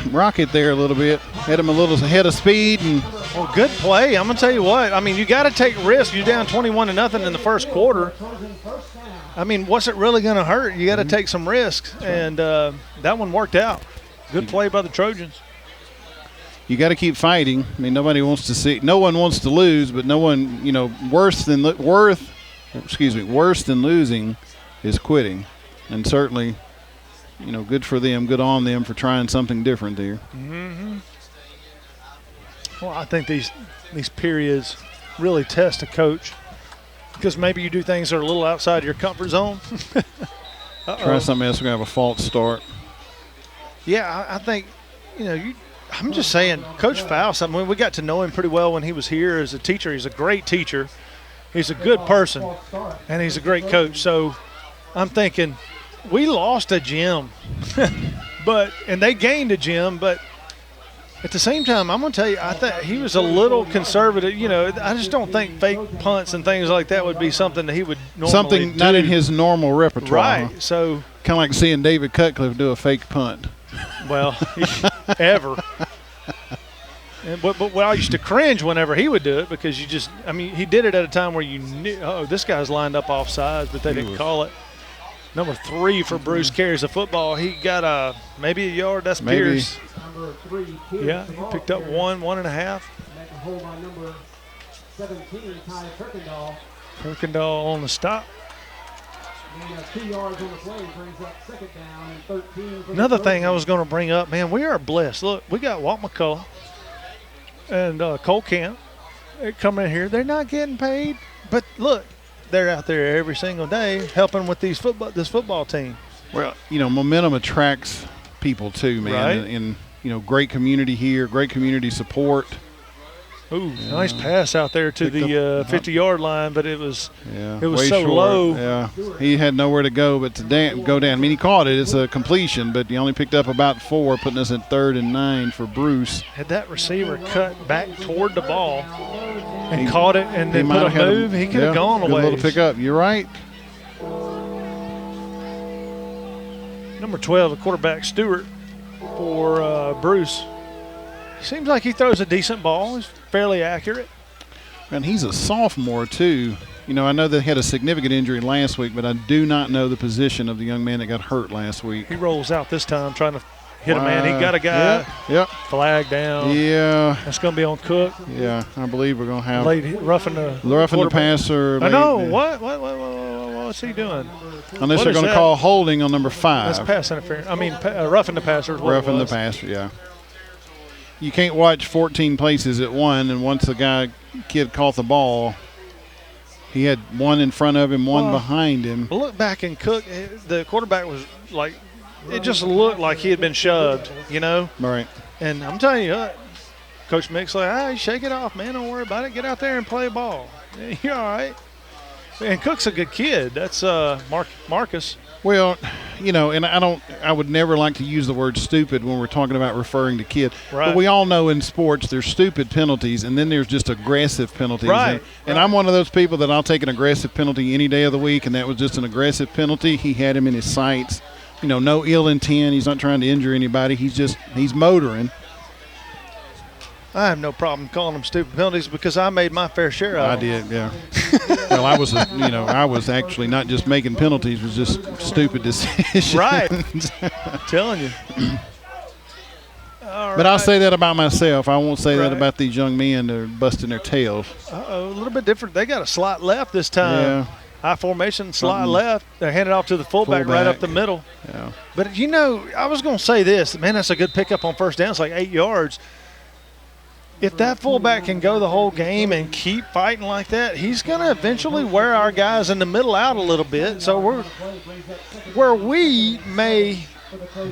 Rocket there a little bit. Had him a little ahead of speed. Well, good play. I'm going to tell you what. I mean, you got to take risks. You're down 21-0 in the first quarter. I mean, what's it really going to hurt? You got to take some risks, and that one worked out. Good play by the Trojans. You got to keep fighting. I mean, no one wants to lose, but no one, worse than losing is quitting. And certainly, good for them, good on them for trying something different there. Mm-hmm. Well, I think these periods really test a coach because maybe you do things that are a little outside your comfort zone. Try something else. We're going to have a false start. Yeah, I think, I'm just saying, Coach Faust, I mean, we got to know him pretty well when he was here as a teacher. He's a great teacher. He's a good person, and he's a great coach. So I'm thinking we lost a gym, and they gained a gym. But at the same time, I'm going to tell you, I think he was a little conservative. I just don't think fake punts and things like that would be something that he would normally do. Not in his normal repertoire. Right. Huh? So kind of like seeing David Cutcliffe do a fake punt. Well, ever. But I used to cringe whenever he would do it because he did it at a time where you knew, this guy's lined up offsides, but they didn't call it. Number 3 for Bruce carries the football. He got maybe a yard. That's maybe. Pierce. Number 3, Pierce. Yeah, he picked up 1.5. Make a hold on number 17, Ty Kirkendall. Kirkendall on the stop. And 2 yards on the play brings up second down and 13. Another thing I was going to bring up, man, we are blessed. Look, we got Walt McCullough and Cole Camp. They come in here. They're not getting paid, but look, they're out there every single day helping with this football team. Well, momentum attracts people too, man. Right. And great community here, great community support. Ooh, nice pass out there to the 50-yard line, but it was so short. low. Yeah, he had nowhere to go but to go down. I mean, he caught it. It's a completion, but he only picked up about 4, putting us at 3rd and 9 for Bruce. Had that receiver cut back toward the ball and caught it and then put a move, he could have gone away. Good little pickup. You're right. Number 12, the quarterback, Stewart, for Bruce. Seems like he throws a decent ball. He's fairly accurate. And he's a sophomore, too. I know they had a significant injury last week, but I do not know the position of the young man that got hurt last week. He rolls out this time trying to hit a man. He got a guy flag down. Yeah. That's going to be on Cook. Yeah, I believe we're going to have roughing the passer. No, what's he doing? Unless they're going to call holding on number 5. That's pass interference. I mean, roughing the passer is what roughing the passer, yeah. You can't watch 14 places at one, and once the kid caught the ball, he had one in front of him, one behind him. Look back and Cook, the quarterback was like, it just looked like he had been shoved, Right. And I'm telling you, Coach Mick's like, shake it off, man. Don't worry about it. Get out there and play ball. You're all right. And Cook's a good kid. That's Marcus. Well, and I would never like to use the word stupid when we're talking about referring to kid. Right. But we all know in sports there's stupid penalties and then there's just aggressive penalties. Right. And I'm one of those people that I'll take an aggressive penalty any day of the week, and that was just an aggressive penalty. He had him in his sights. No ill intent. He's not trying to injure anybody. He's motoring. I have no problem calling them stupid penalties because I made my fair share of them. I did, yeah. Well, I was actually not just making penalties; it was just stupid decisions. Right. I'm telling you. But I'll say that about myself. I won't say that about these young men that are busting their tails. A little bit different. They got a slot left this time. Yeah. High formation, slide left. They hand it off to the fullback right up the middle. Yeah. But, I was going to say this. Man, that's a good pickup on first down. It's like 8 yards. If that fullback can go the whole game and keep fighting like that, he's going to eventually wear our guys in the middle out a little bit. So where we may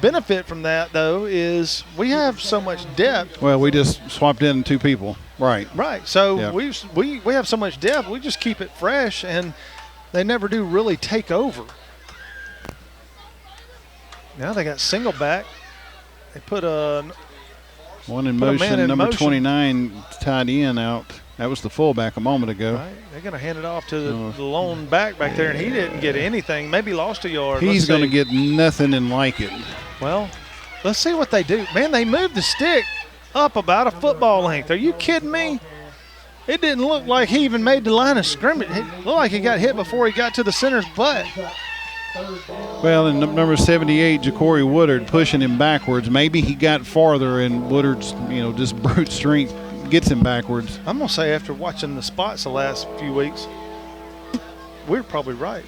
benefit from that, though, is we have so much depth. Well, we just swapped in 2 people. Right. Right. So we have so much depth. We just keep it fresh, and they never do really take over. Now they got single back. They put one in motion. Number 29 tied in out. That was the fullback a moment ago. Right. They're going to hand it off to the lone back there, and he didn't get anything. Maybe lost a yard. He's going to get nothing and like it. Well, let's see what they do. Man, they moved the stick up about a football length. Are you kidding me? It didn't look like he even made the line of scrimmage. It looked like he got hit before he got to the center's butt. Well, and number 78, Ja'Cory Woodard, pushing him backwards. Maybe he got farther, and Woodard's, just brute strength gets him backwards. I'm going to say after watching the spots the last few weeks, we're probably right.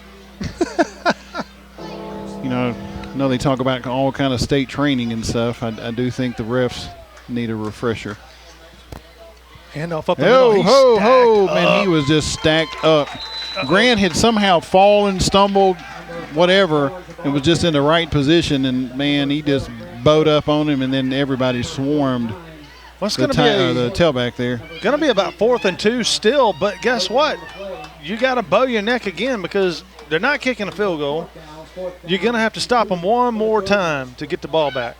I know they talk about all kind of state training and stuff. I do think the refs need a refresher. Handoff up the middle. Man, he was just stacked up. Grant had somehow fallen, stumbled, whatever, and was just in the right position, and, man, he just bowed up on him, and then everybody swarmed the tailback there. Going to be about 4th and 2 still, but guess what? You got to bow your neck again because they're not kicking a field goal. You're going to have to stop them one more time to get the ball back.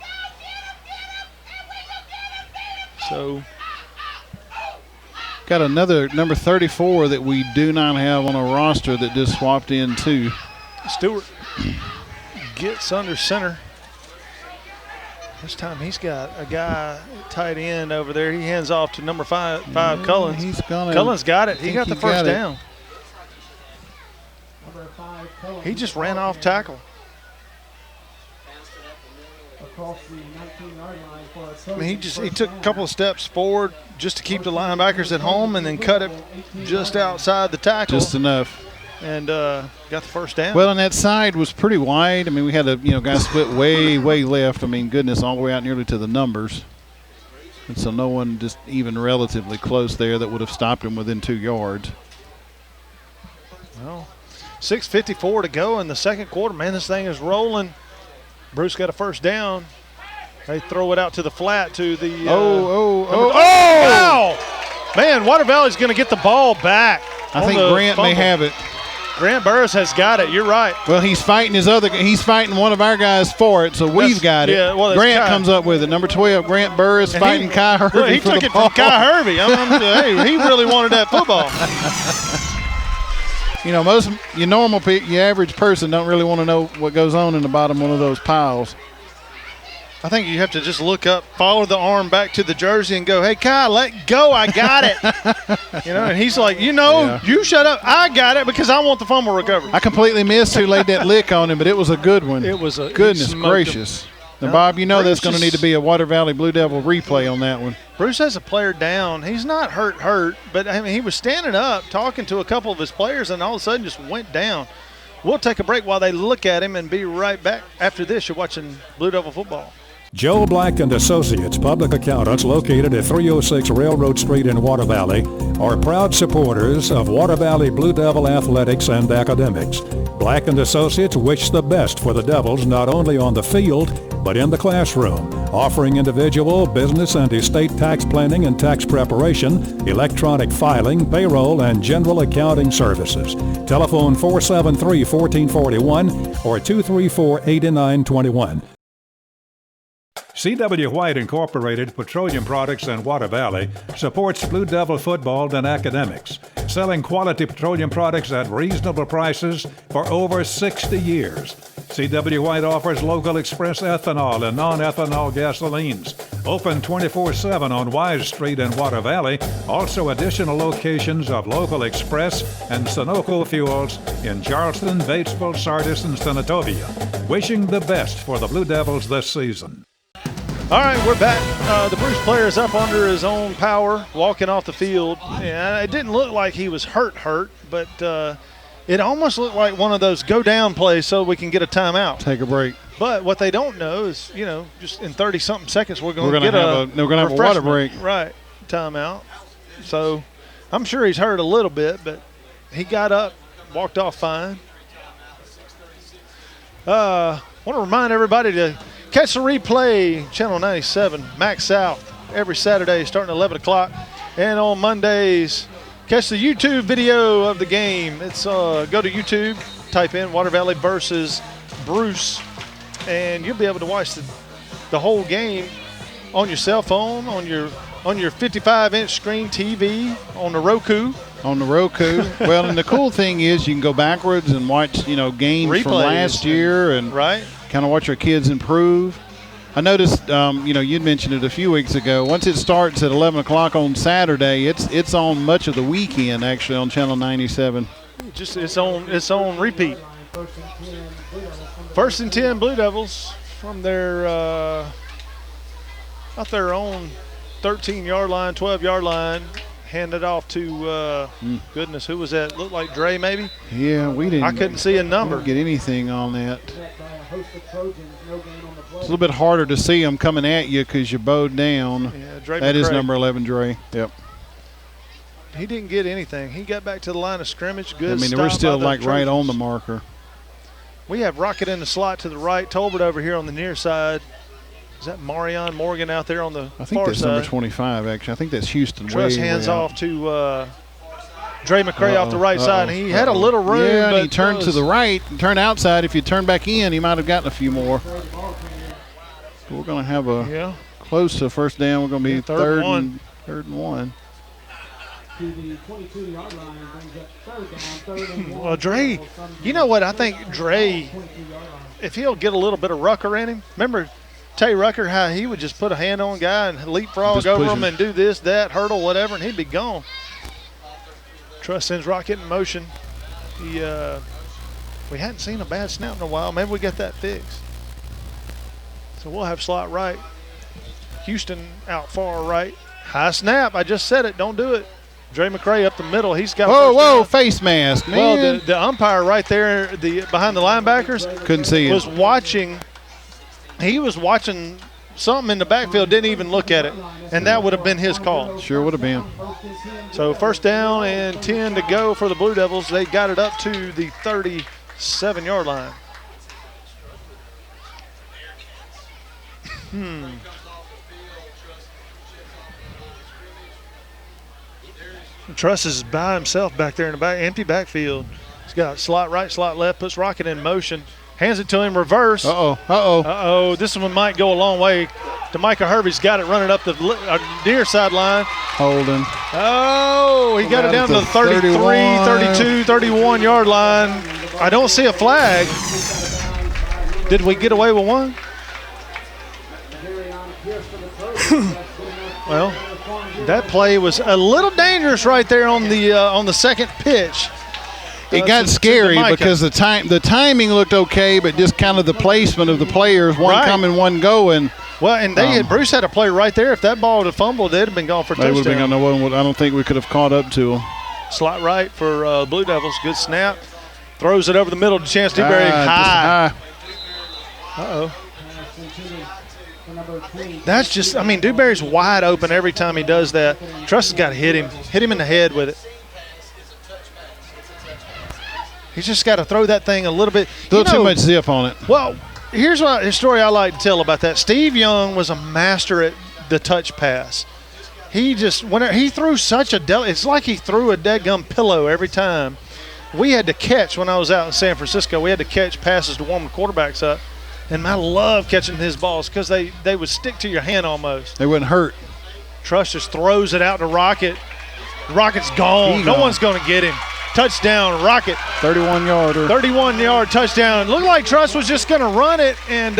So got another number 34 that we do not have on a roster that just swapped in too. Stewart gets under center. This time he's got a guy tight end over there. He hands off to number 5 Cullins. Cullins got it. He got the first down. He just ran off tackle. I mean, he took a couple of steps forward just to keep the linebackers at home and then cut it just outside the tackle. Just enough. And got the first down. Well, and that side was pretty wide. I mean, we had a guy split way left. I mean, goodness, all the way out nearly to the numbers. And so no one just even relatively close there that would have stopped him within 2 yards. Well, 6:54 to go in the second quarter. Man, this thing is rolling. Bruce got a first down. They throw it out to the flat to the wow! Man, Water Valley's going to get the ball back. I think Grant may have it. Grant Burris has got it. You're right. Well, he's fighting one of our guys for it, so we've got it. Yeah, well, Grant comes up with it. Number 12, Grant Burris fighting Kai Hervey. Well, he took it from Kai Hervey. Hey, he really wanted that football. Most your average person don't really want to know what goes on in the bottom one of those piles. I think you have to just look up, follow the arm back to the jersey and go, hey, Kai, let go. I got it. And he's like, you shut up. I got it because I want the fumble recovery. I completely missed who laid that lick on him, but it was a good one. It was goodness gracious. Now, Bob, there's going to need to be a Water Valley Blue Devil replay on that one. Bruce has a player down. He's not hurt, but I mean, he was standing up talking to a couple of his players and all of a sudden just went down. We'll take a break while they look at him and be right back. After this, you're watching Blue Devil football. Joe Black and Associates, public accountants located at 306 Railroad Street in Water Valley, are proud supporters of Water Valley Blue Devil athletics and academics. Black and Associates wish the best for the Devils not only on the field, but in the classroom, offering individual, business, and estate tax planning and tax preparation, electronic filing, payroll, and general accounting services. Telephone 473-1441 or 234-8921. C.W. White Incorporated Petroleum Products in Water Valley supports Blue Devil football and academics, selling quality petroleum products at reasonable prices for over 60 years. C.W. White offers local express ethanol and non-ethanol gasolines. Open 24/7 on Wise Street in Water Valley. Also additional locations of local express and Sunoco fuels in Charleston, Batesville, Sardis, and Senatobia. Wishing the best for the Blue Devils this season. All right, we're back. The Bruce player is up under his own power, walking off the field. And it didn't look like he was hurt, but It almost looked like one of those go down plays so we can get a timeout. Take a break. But what they don't know is, just in 30-something seconds we're going to have a water break. Right, timeout. So I'm sure he's hurt a little bit, but he got up, walked off fine. Want to remind everybody to catch the replay, Channel 97, Max South, every Saturday starting at 11 o'clock. And on Mondays, catch the YouTube video of the game. It's go to YouTube, type in Water Valley versus Bruce, and you'll be able to watch the whole game on your cell phone, on your 55-inch screen TV, on the Roku. On the Roku. Well, and the cool thing is you can go backwards and watch, games Replays from last year and right. kind of watch our kids improve. I noticed, you'd mentioned it a few weeks ago. Once it starts at 11 o'clock on Saturday, it's on much of the weekend, actually, on Channel 97. Just it's on repeat. 1st and 10 Blue Devils from their off their own 13-yard line, 12-yard line. Handed off to goodness, who was that? Looked like Dre, maybe. Yeah, we didn't. I couldn't see a number. Get anything on that. It's a little bit harder to see them coming at you because you're bowed down. Yeah, Dre. That is number 11, Dre. Yep. He didn't get anything. He got back to the line of scrimmage. Good. I mean, we're still right on the marker. We have Rocket in the slot to the right. Tolbert over here on the near side. Is that Marion Morgan out there on the far side? I think that's number 25, actually. I think that's Houston. Truss hands off to Dre McCray off the right side. And he had a little room. Yeah, but and he turned to the right and turned outside. If you turn back in, he might have gotten a few more. So we're going to have a close to a first down. We're going to be third and one. To the 22-yard line and brings up third down. Well, Dre, you know what? I think Dre, if he'll get a little bit of rucker in him, remember Tay Rucker, how he would just put a hand on a guy and leapfrog over him and do this, that, hurdle, whatever, and he'd be gone. Truss sends Rocket in motion. We hadn't seen a bad snap in a while. Maybe we got that fixed. So we'll have slot right. Houston out far right. High snap. I just said it. Don't do it. Dre McCray up the middle. He's got. Whoa! Face mask, man. Well, the umpire right there, behind the linebackers, couldn't see it. Was watching. He was watching something in the backfield. Didn't even look at it, and that would have been his call. Sure would have been. So first down and 10 to go for the Blue Devils. They got it up to the 37-yard line. Truss is by himself back there in the back, empty backfield. He's got slot right, slot left, puts Rocket in motion, hands it to him, reverse. Uh-oh. This one might go a long way. DeMicah Hervey's got it running up the near sideline. Holding. Oh, he got it down to the 33, 32, 31-yard line. I don't see a flag. Did we get away with one? Well, that play was a little dangerous right there on the second pitch. It got scary because the timing looked okay, but just kind of the placement of the players, one coming, one going. Well, and Bruce had a play right there. If that ball would have fumbled, they'd have been gone for a touchdown. They would have been gone. I don't think we could have caught up to them. Slot right for Blue Devils. Good snap. Throws it over the middle to Chance Dewberry. High. Uh-oh. That's just, Dewberry's wide open every time he does that. Truss has got to hit him in the head with it. He's just got to throw that thing a little bit. A little too much zip on it. Well, here's a story I like to tell about that. Steve Young was a master at the touch pass. He threw such it's like he threw a deadgum pillow every time. We had to catch, when I was out in San Francisco, we had to catch passes to warm the quarterbacks up. And I love catching his balls because they would stick to your hand almost. They wouldn't hurt. Truss just throws it out to Rocket. Rocket's gone. No one's going to get him. Touchdown, Rocket. 31-yarder. 31-yard touchdown. Looked like Truss was just going to run it, and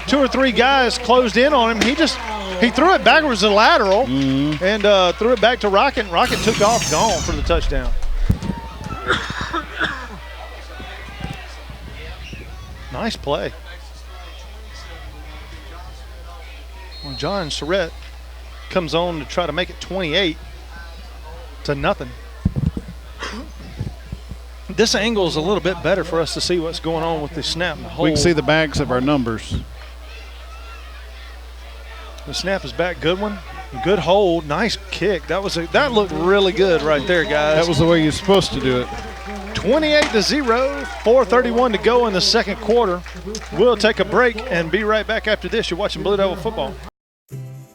2 or 3 guys closed in on him. He threw it backwards to lateral and threw it back to Rocket. And Rocket took off, gone for the touchdown. Nice play. Well, John Surratt comes on to try to make it 28 to nothing. This angle is a little bit better for us to see what's going on with the snap and the hold. We can see the backs of our numbers. The snap is back. Good one. Good hold. Nice kick. That looked really good right there, guys. That was the way you're supposed to do it. 28-0, 4:31 to go in the second quarter. We'll take a break and be right back after this. You're watching Blue Devil Football.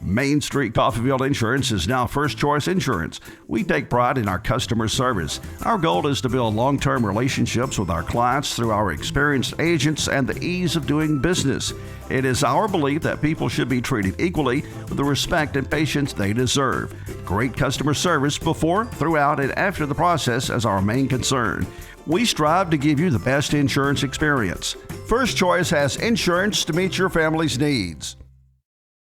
Main Street Coffeyville Insurance is now First Choice Insurance. We take pride in our customer service. Our goal is to build long-term relationships with our clients through our experienced agents and the ease of doing business. It is our belief that people should be treated equally with the respect and patience they deserve. Great customer service before, throughout, and after the process is our main concern. We strive to give you the best insurance experience. First Choice has insurance to meet your family's needs.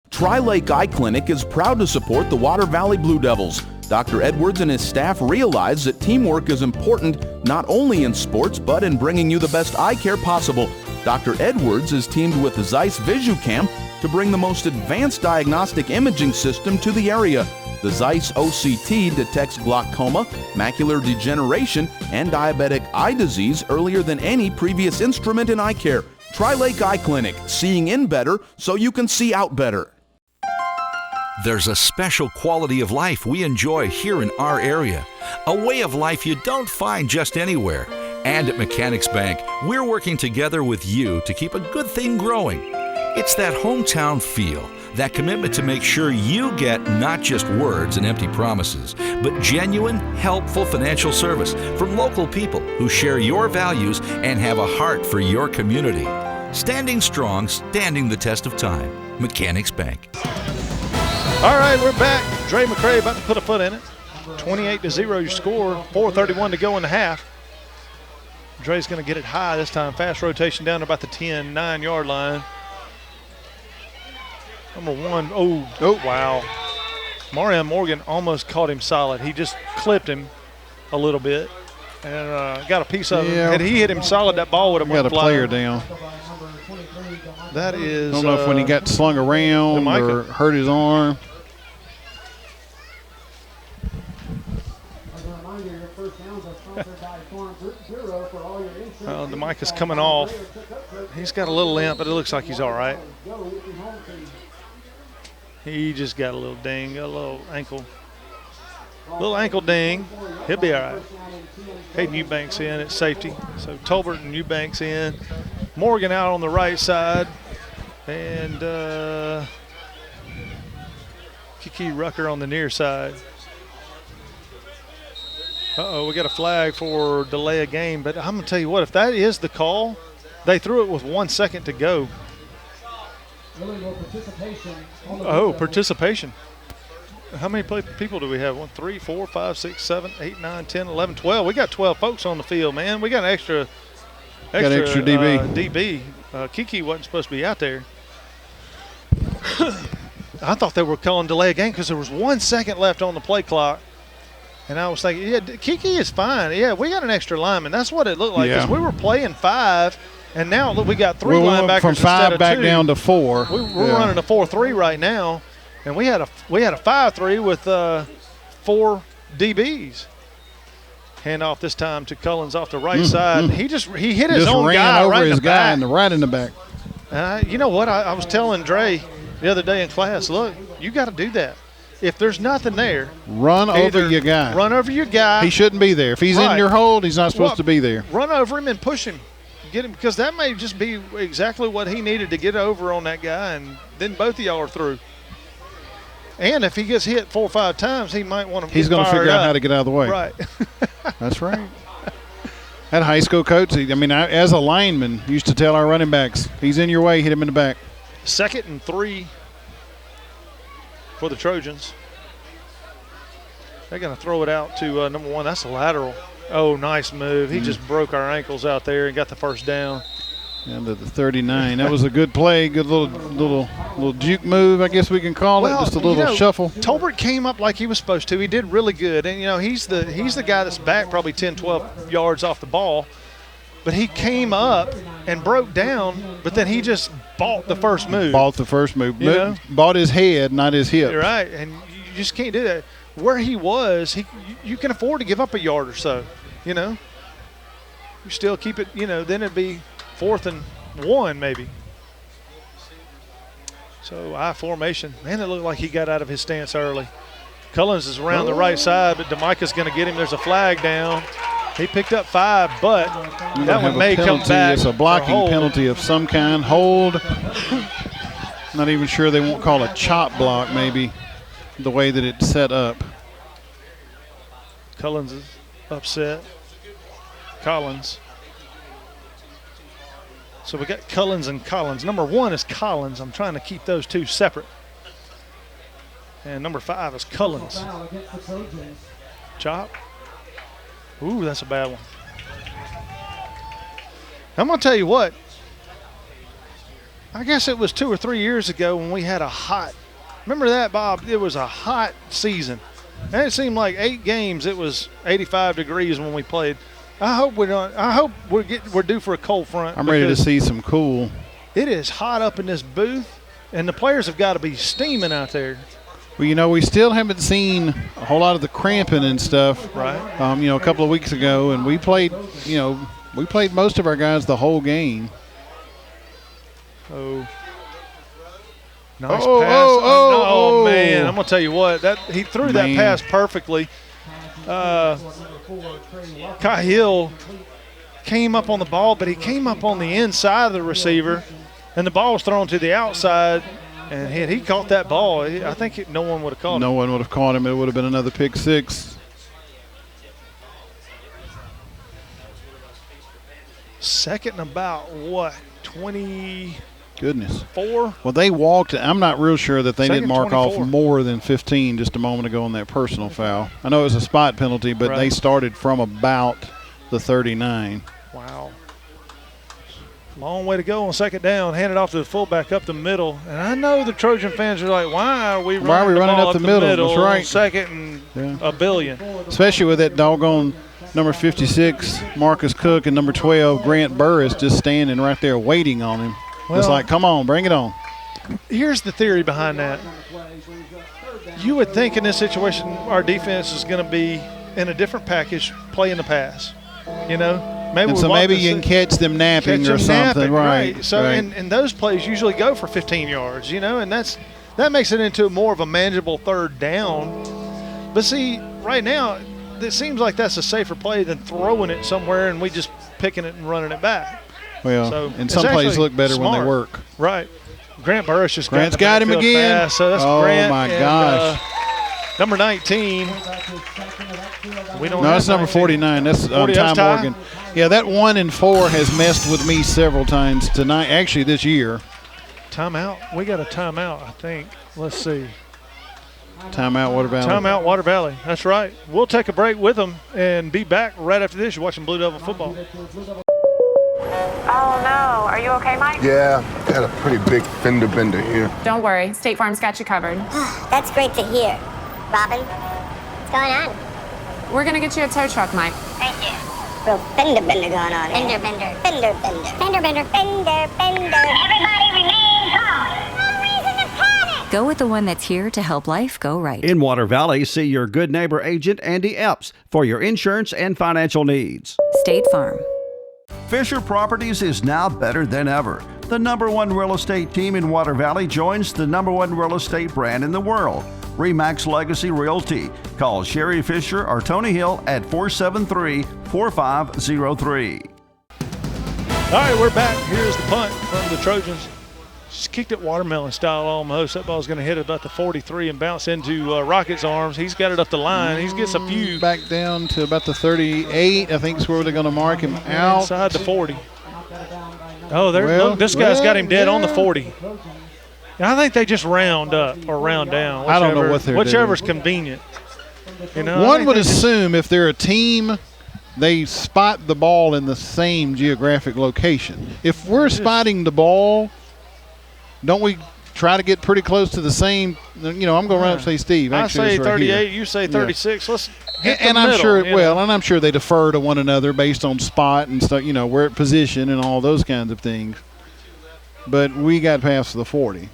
Tri-Lake Eye Clinic is proud to support the Water Valley Blue Devils. Dr. Edwards and his staff realize that teamwork is important not only in sports but in bringing you the best eye care possible. Dr. Edwards is teamed with the Zeiss VisuCam to bring the most advanced diagnostic imaging system to the area. The Zeiss OCT detects glaucoma, macular degeneration, and diabetic eye disease earlier than any previous instrument in eye care. Tri-Lake Eye Clinic, seeing in better so you can see out better. There's a special quality of life we enjoy here in our area, a way of life you don't find just anywhere. And at Mechanics Bank, we're working together with you to keep a good thing growing. It's that hometown feel, that commitment to make sure you get not just words and empty promises, but genuine, helpful financial service from local people who share your values and have a heart for your community. Standing strong, standing the test of time. Mechanics Bank. All right, we're back. Dre McCray about to put a foot in it. 28-0 your score, 4:31 to go in the half. Dre's going to get it high this time. Fast rotation down to about the 10, 9-yard line. Number one, oh, wow. Marion Morgan almost caught him solid. He just clipped him a little bit and got a piece of him. Had he hit him solid, that ball would have went flying. Got a player down. That is. I don't know if when he got slung around or hurt his arm. The mic is coming off. He's got a little limp, but it looks like he's all right. He just got a little ding, a little ankle ding. He'll be all right. Hayden Eubanks in at safety. So Tolbert and Eubanks in. Morgan out on the right side. And Kiki Rucker on the near side. We got a flag for delay of game, but I'm going to tell you what, if that is the call, they threw it with 1 second to go. Participation. How many people do we have? 1, 3, 4, 5, 6, 7, 8, 9, 10, 11, 12. We got 12 folks on the field, man. We got an extra DB. Kiki wasn't supposed to be out there. I thought they were calling delay of game because there was 1 second left on the play clock. And I was thinking, yeah, Kiki is fine. Yeah, we got an extra lineman. That's what it looked like. Because we were playing 5, and now look, we got 3 linebackers from 5 back 2. down to 4. We're running a 4-3 right now, and we had a 5-3 with 4 DBs. Hand off this time to Cullens off the right side. He hit his own guy right in the back. Right in the back. You know what? I was telling Dre the other day in class, look, you got to do that. If there's nothing there, run over your guy. Run over your guy. He shouldn't be there. If he's in your hold, he's not supposed to be there. Run over him and push him. Get him, because that may just be exactly what he needed to get over on that guy, and then both of y'all are through. And if he gets hit 4 or 5 times, he might want to. He's going to figure out how to get out of the way. Right. That's right. That high school coach, as a lineman, used to tell our running backs, he's in your way, hit him in the back. 2nd and 3 for the Trojans. They're going to throw it out to number 1. That's a lateral. Oh, nice move. He just broke our ankles out there and got the first down. Down to the 39. That was a good play. Good little juke move, I guess we can call it. Just a little shuffle. Tolbert came up like he was supposed to. He did really good. And, he's the guy that's back probably 10, 12 yards off the ball. But he came up and broke down, but then he just bought the first move. Bought his head, not his hip. You're right, and you just can't do that. Where he was, you can afford to give up a yard or so, You still keep it, then it'd be 4th and 1 maybe. So I formation. Man, it looked like he got out of his stance early. Cullins is around the right side, but DeMica's going to get him. There's a flag down. He picked up 5, but that one may come back. It's a blocking penalty of some kind. Hold. Not even sure they won't call a chop block, maybe, the way that it's set up. Cullins is upset. Collins. So we got Cullins and Collins. Number 1 is Collins. I'm trying to keep those two separate. And number 5 is Cullins. Chop. Ooh, that's a bad one. I'm going to tell you what. I guess it was 2 or 3 years ago when we had a hot. Remember that, Bob? It was a hot season. And it seemed like 8 games. It was 85 degrees when we played. I hope we're due for a cold front. I'm ready to see some cool. It is hot up in this booth, and the players have got to be steaming out there. Well, we still haven't seen a whole lot of the cramping and stuff. Right. A couple of weeks ago, and we played most of our guys the whole game. Oh. Nice pass. Oh, man. I'm going to tell you what. He threw that pass perfectly. Cahill came up on the ball, but he came up on the inside of the receiver, and the ball was thrown to the outside, and had he caught that ball, I think no one would have caught him. No one would have caught him. It would have been another pick 6. Second and about, 20? Goodness. 4? Well, they walked. I'm not real sure that they didn't mark 24. off more than 15 just a moment ago on that personal foul. I know it was a spot penalty, but they started from about the 39. Wow. Long way to go on second down. Hand it off to the fullback up the middle. And I know the Trojan fans are like, why are we running up the middle? That's right. Second and a billion. Especially with that doggone number 56, Marcus Cook, and number 12, Grant Burris, just standing right there waiting on him. Well, it's like, come on, bring it on. Here's the theory behind that. You would think in this situation our defense is going to be in a different package, playing the pass. Maybe you can catch them napping or something. Right. So, right. And those plays usually go for 15 yards, and that makes it into more of a manageable third down. But see, right now, it seems like that's a safer play than throwing it somewhere and we just picking it and running it back. Well, and some plays look better when they work. Right. Grant Burris just got him again. Fast, so that's Grant. Oh, my gosh. Number 19. That's number 49. That's Ty Morgan. Yeah, that 1 and 4 has messed with me several times tonight, actually this year. Timeout. We got a timeout, I think. Let's see. Timeout, Water Valley. Timeout, Water Valley. That's right. We'll take a break with them and be back right after this. You're watching Blue Devil football. Oh, no. Are you okay, Mike? Yeah, got a pretty big fender bender here. Don't worry. State Farm's got you covered. That's great to hear. Robin, what's going on? We're going to get you a tow truck, Mike. Thank you. Real fender bender going on. Fender bender. Fender bender. Fender bender. Fender bender. Everybody remain calm. No reason to panic. Go with the one that's here to help life go right. In Water Valley, see your good neighbor agent, Andy Epps, for your insurance and financial needs. State Farm. Fisher Properties is now better than ever. The #1 real estate team in Water Valley joins the #1 real estate brand in the world, RE/MAX Legacy Realty. Call Sherry Fisher or Tony Hill at 473-4503. All right, we're back. Here's the punt from the Trojans. Just kicked it watermelon style almost. That ball's going to hit about the 43 and bounce into Rocket's arms. He's got it up the line. He gets a few. Back down to about the 38, I think is where they're going to mark him out. Inside the 40. Oh, look, this guy's got him dead on the 40. I think they just round up or round down. I don't know what they're doing. Whichever's convenient. One would assume if they're a team, they spot the ball in the same geographic location. If we're spotting the ball, don't we try to get pretty close to the same? I'm going to run up and say Steve. I say right 38. here. You say 36. Yeah. Let's hit the I'm middle, sure. And I'm sure they defer to one another based on spot and stuff. Where at position and all those kinds of things. But we got past the 40.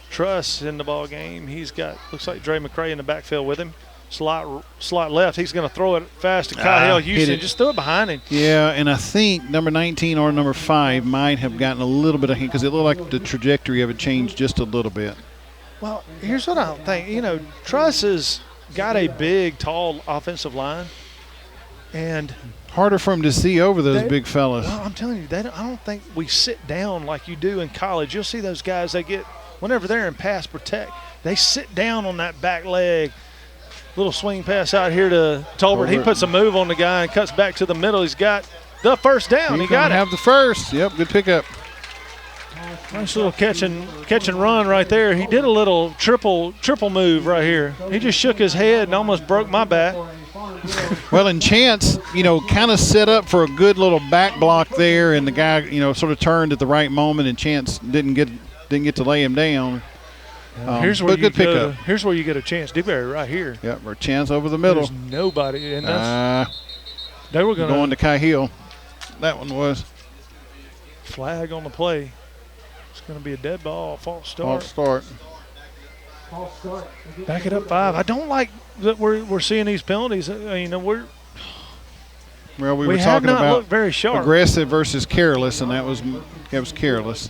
Truss in the ball game. He's got looks like Dre McCray in the backfield with him. slot left. He's going to throw it fast to Kyle Houston. Just threw it behind him. Yeah, and I think number 19 or number 5 might have gotten a little bit of him because it looked like the trajectory of it changed just a little bit. Well, here's what I don't think. You know, Truss has got a big, tall offensive line. And harder for him to see over those big fellas. Well, I'm telling you, I don't think we sit down like you do in college. You'll see those guys, whenever they're in pass protect, they sit down on that back leg. Little swing pass out here to Tolbert. He puts a move on the guy and cuts back to the middle. He's got the first down. He got it. Have the first. Yep, good pickup. Nice little catch and run right there. He did a little triple move right here. He just shook his head and almost broke my back. Well, and Chance, kind of set up for a good little back block there, and the guy, sort of turned at the right moment, and Chance didn't get to lay him down. Here's where good pickup. Here's where you get a chance. Dewberry right here. Yep, or Chance over the middle. There's nobody, and they were going to Kai Hill. That one was flag on the play. It's going to be a dead ball, false start. False start. Back it up 5. I don't like that we're seeing these penalties. We were have talking not about looked very sharp. Aggressive versus careless, and that was careless.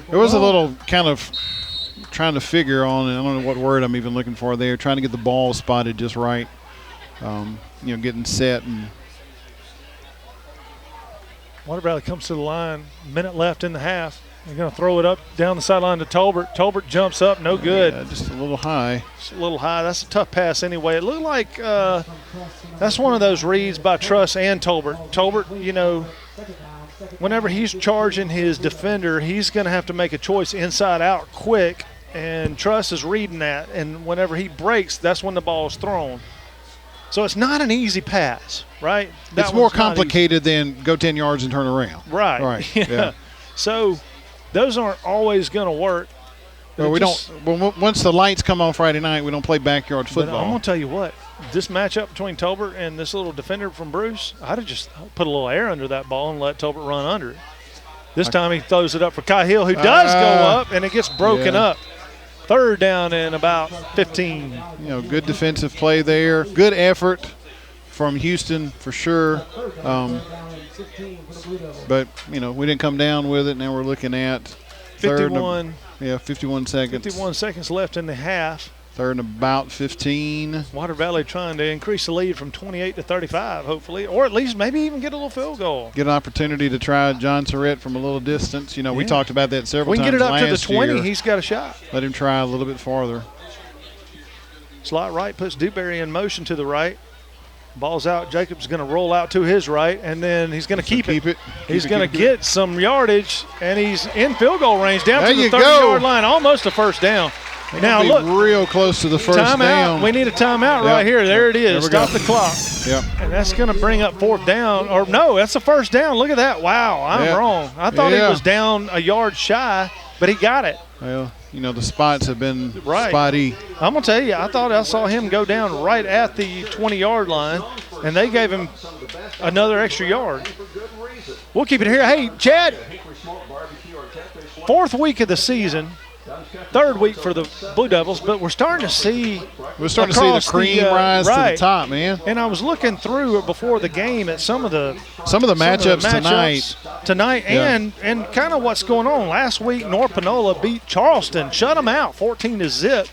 There was a little kind of trying to figure on, and I don't know what word I'm even looking for there, trying to get the ball spotted just right, getting set. And Water Valley comes to the line, minute left in the half. They're going to throw it up down the sideline to Tolbert. Tolbert jumps up, no good. Yeah, just a little high. Just a little high. That's a tough pass anyway. It looked like that's one of those reads by Truss and Tolbert. Tolbert, whenever he's charging his defender, he's going to have to make a choice inside out quick, and Truss is reading that. And whenever he breaks, that's when the ball is thrown. So it's not an easy pass, right? It's more complicated than go 10 yards and turn around. Right. Yeah. So those aren't always going to work. Well, once the lights come on Friday night, we don't play backyard football. But I'm going to tell you what, this matchup between Tolbert and this little defender from Bruce, I'd have just put a little air under that ball and let Tolbert run under it. This time he throws it up for Kai Hill, who does go up, and it gets broken up. 3rd down and about 15. Good defensive play there. Good effort from Houston for sure. But, we didn't come down with it. Now we're looking at 51. 51 seconds. 51 seconds left in the half. 3rd and about 15. Water Valley trying to increase the lead from 28 to 35, hopefully, or at least maybe even get a little field goal. Get an opportunity to try John Surrett from a little distance. We talked about that several times last year. We can get it up to the 20. He's got a shot. Let him try a little bit farther. Slot right puts Dewberry in motion to the right. Ball's out. Jacobs is going to roll out to his right, and then he's going to keep it. He's going to get some yardage, and he's in field goal range down to the 30-yard line, almost a first down. Now look, real close to the first down. We need a timeout right here. There it is. Stop the clock. Yep. And that's going to bring up 4th down. Or no, that's the first down. Look at that. Wow, I'm wrong. I thought he was down a yard shy, but he got it. Well, the spots have been spotty. I'm going to tell you, I thought I saw him go down right at the 20-yard line, and they gave him another extra yard. We'll keep it here. Hey, Chad, 4th week of the season. 3rd week for the Blue Devils, but we're starting to see the cream rise to the top, man. And I was looking through before the game at some of the matchups tonight, and kind of what's going on. Last week, North Panola beat Charleston, shut them out 14-0,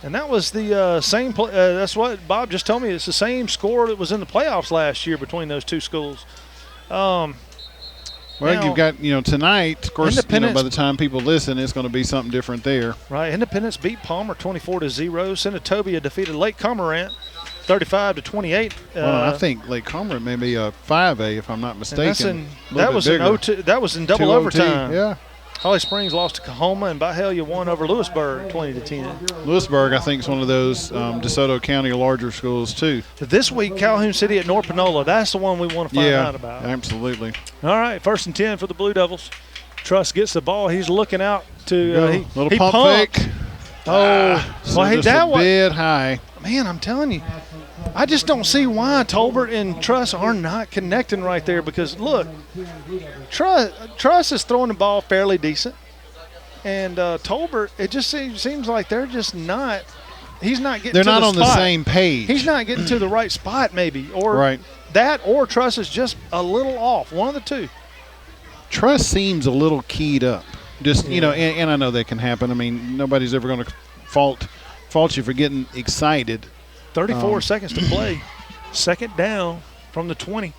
and that was the same. That's what Bob just told me. It's the same score that was in the playoffs last year between those two schools. Well, now, you've got, tonight, of course, by the time people listen, it's going to be something different there. Right. Independence beat Palmer 24-0. Senatobia defeated Lake Cormorant 35-28. Well, I think Lake Cormorant may be a 5A, if I'm not mistaken. That was in double overtime. Yeah. Holly Springs lost to Kahoma, and Byhalia won over Lewisburg 20-10. Lewisburg, I think, is one of those DeSoto County larger schools, too. But this week, Calhoun City at North Panola, that's the one we want to find out about. Absolutely. All right, 1st and 10 for the Blue Devils. Truss gets the ball. He's looking out to little pump fake. That was a bit high. Man, I'm telling you, I just don't see why Tolbert and Truss are not connecting right there, because, look, Truss is throwing the ball fairly decent, and Tolbert, it just seems like they're just not he's not getting. They're to not the on spot. the same page. He's not getting to the right spot, maybe, or right. that, or Truss is just a little off. One of the two. Truss seems a little keyed up. Just and I know that can happen. I mean, nobody's ever going to fault you for getting excited. 34 seconds to play. Second down from the 20.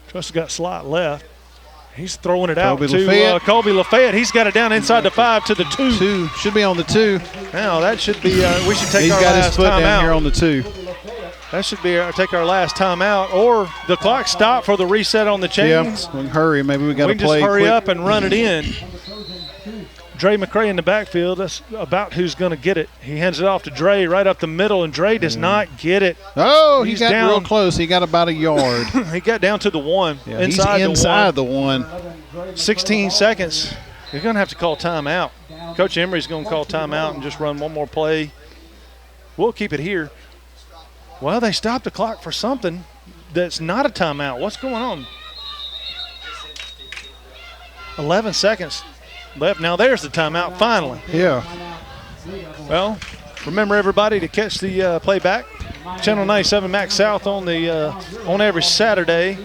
Truss has got slot left. He's throwing it out to Colby Lafayette. He's got it down inside the 5 to the 2. Should be on the 2. Now that should be. We should take our last timeout. He's got his foot down here on the 2. That should be take our last timeout, or the clock stop for the reset on the chains. Yeah, we can hurry. Maybe we got to play. We can just hurry quick. up and run it in. Dre McCray in the backfield. That's about who's going to get it. He hands it off to Dre right up the middle, and Dre does not get it. Oh, he got real close. He got about a yard. He got down to the 1. Yeah, inside the 1. 16 seconds. You're going to have to call timeout. Coach Emery's going to call timeout and just run one more play. We'll keep it here. Well, they stopped the clock for something that's not a timeout. What's going on? 11 seconds left. Now there's the timeout finally. Yeah. Well, remember everybody to catch the playback. Channel 97 Max South on every Saturday,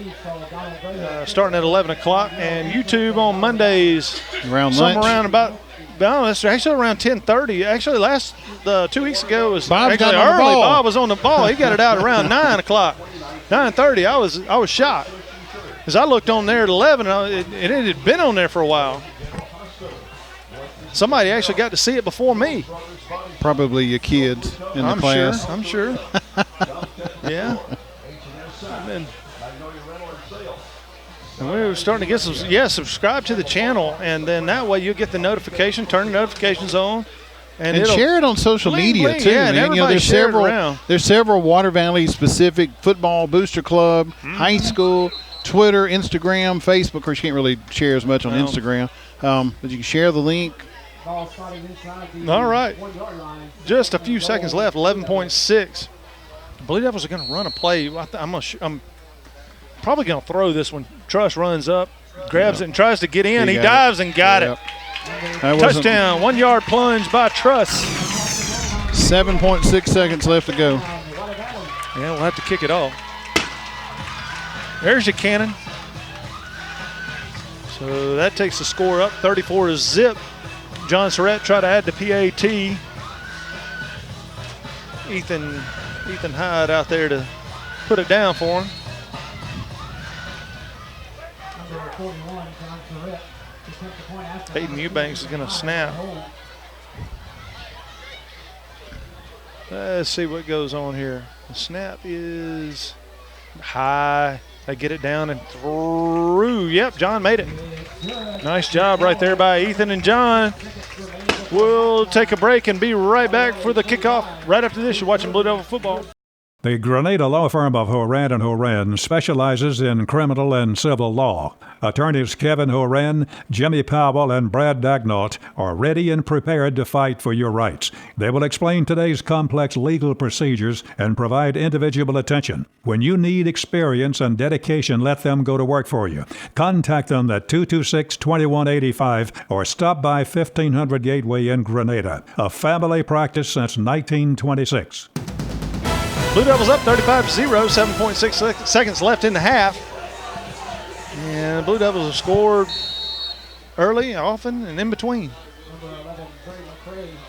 starting at 11 o'clock, and YouTube on Mondays. Around lunch. Around about. No, it's actually around 10:30. Actually, last 2 weeks ago was Bob's actually on the early. ball. Bob was on the ball. He got it out around 9 o'clock, 9:30. I was shocked because I looked on there at 11. And it had been on there for a while. Somebody actually got to see it before me. Probably your kids in the class. I'm sure. Yeah. And we were starting to get some, subscribe to the channel, and then that way you'll get the notification, turn the notifications on. And share it on social media, too. Yeah, and everybody share it around. There's several Water Valley-specific football booster club, high school, Twitter, Instagram, Facebook. Of course, you can't really share as much on Instagram. But you can share the link. All right. Just a few seconds left, 11.6. The Blue Devils are going to run a play. I'm probably going to throw this one. Truss runs up, grabs it, and tries to get in. He dives and got it. Touchdown, 1 yard plunge by Truss. 7.6 seconds left to go. Yeah, we'll have to kick it off. There's your cannon. So that takes the score up, 34 to zip. John Surratt tried to add the PAT. Ethan Hyde out there to put it down for him. Hayden Eubanks is going to snap. Let's see what goes on here. The snap is high. They get it down and through. Yep, John made it. Nice job right there by Ethan and John. We'll take a break and be right back for the kickoff. Right after this, you're watching Blue Devil football. The Grenada law firm of Horan and Horan specializes in criminal and civil law. Attorneys Kevin Horan, Jimmy Powell, and Brad Dagnott are ready and prepared to fight for your rights. They will explain today's complex legal procedures and provide individual attention. When you need experience and dedication, let them go to work for you. Contact them at 226-2185 or stop by 1500 Gateway in Grenada. A family practice since 1926. Blue Devils up 35-0, 7.6 seconds left in the half. And the Blue Devils have scored early, often, and in between.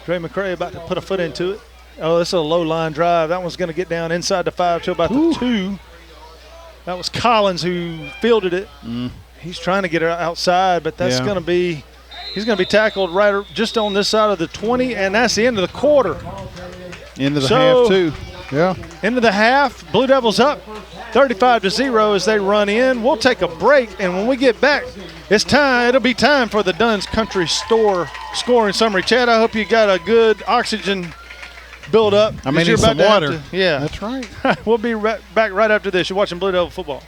Dre McCray about to put a foot into it. Oh, this is a low line drive. That one's going to get down inside the 5 to about the 2. That was Collins who fielded it. He's trying to get it outside, but that's going to be – he's going to be tackled right just on this side of the 20, and that's the end of the quarter. Into the half, too. Yeah. Into the half. Blue Devils up 35-0 as they run in. We'll take a break, and when we get back, it's time. It'll be time for the Dunn's Country Store scoring summary. Chad, I hope you got a good oxygen build up. I mean, it's some water. Yeah. That's right. We'll be back right after this. You're watching Blue Devil football.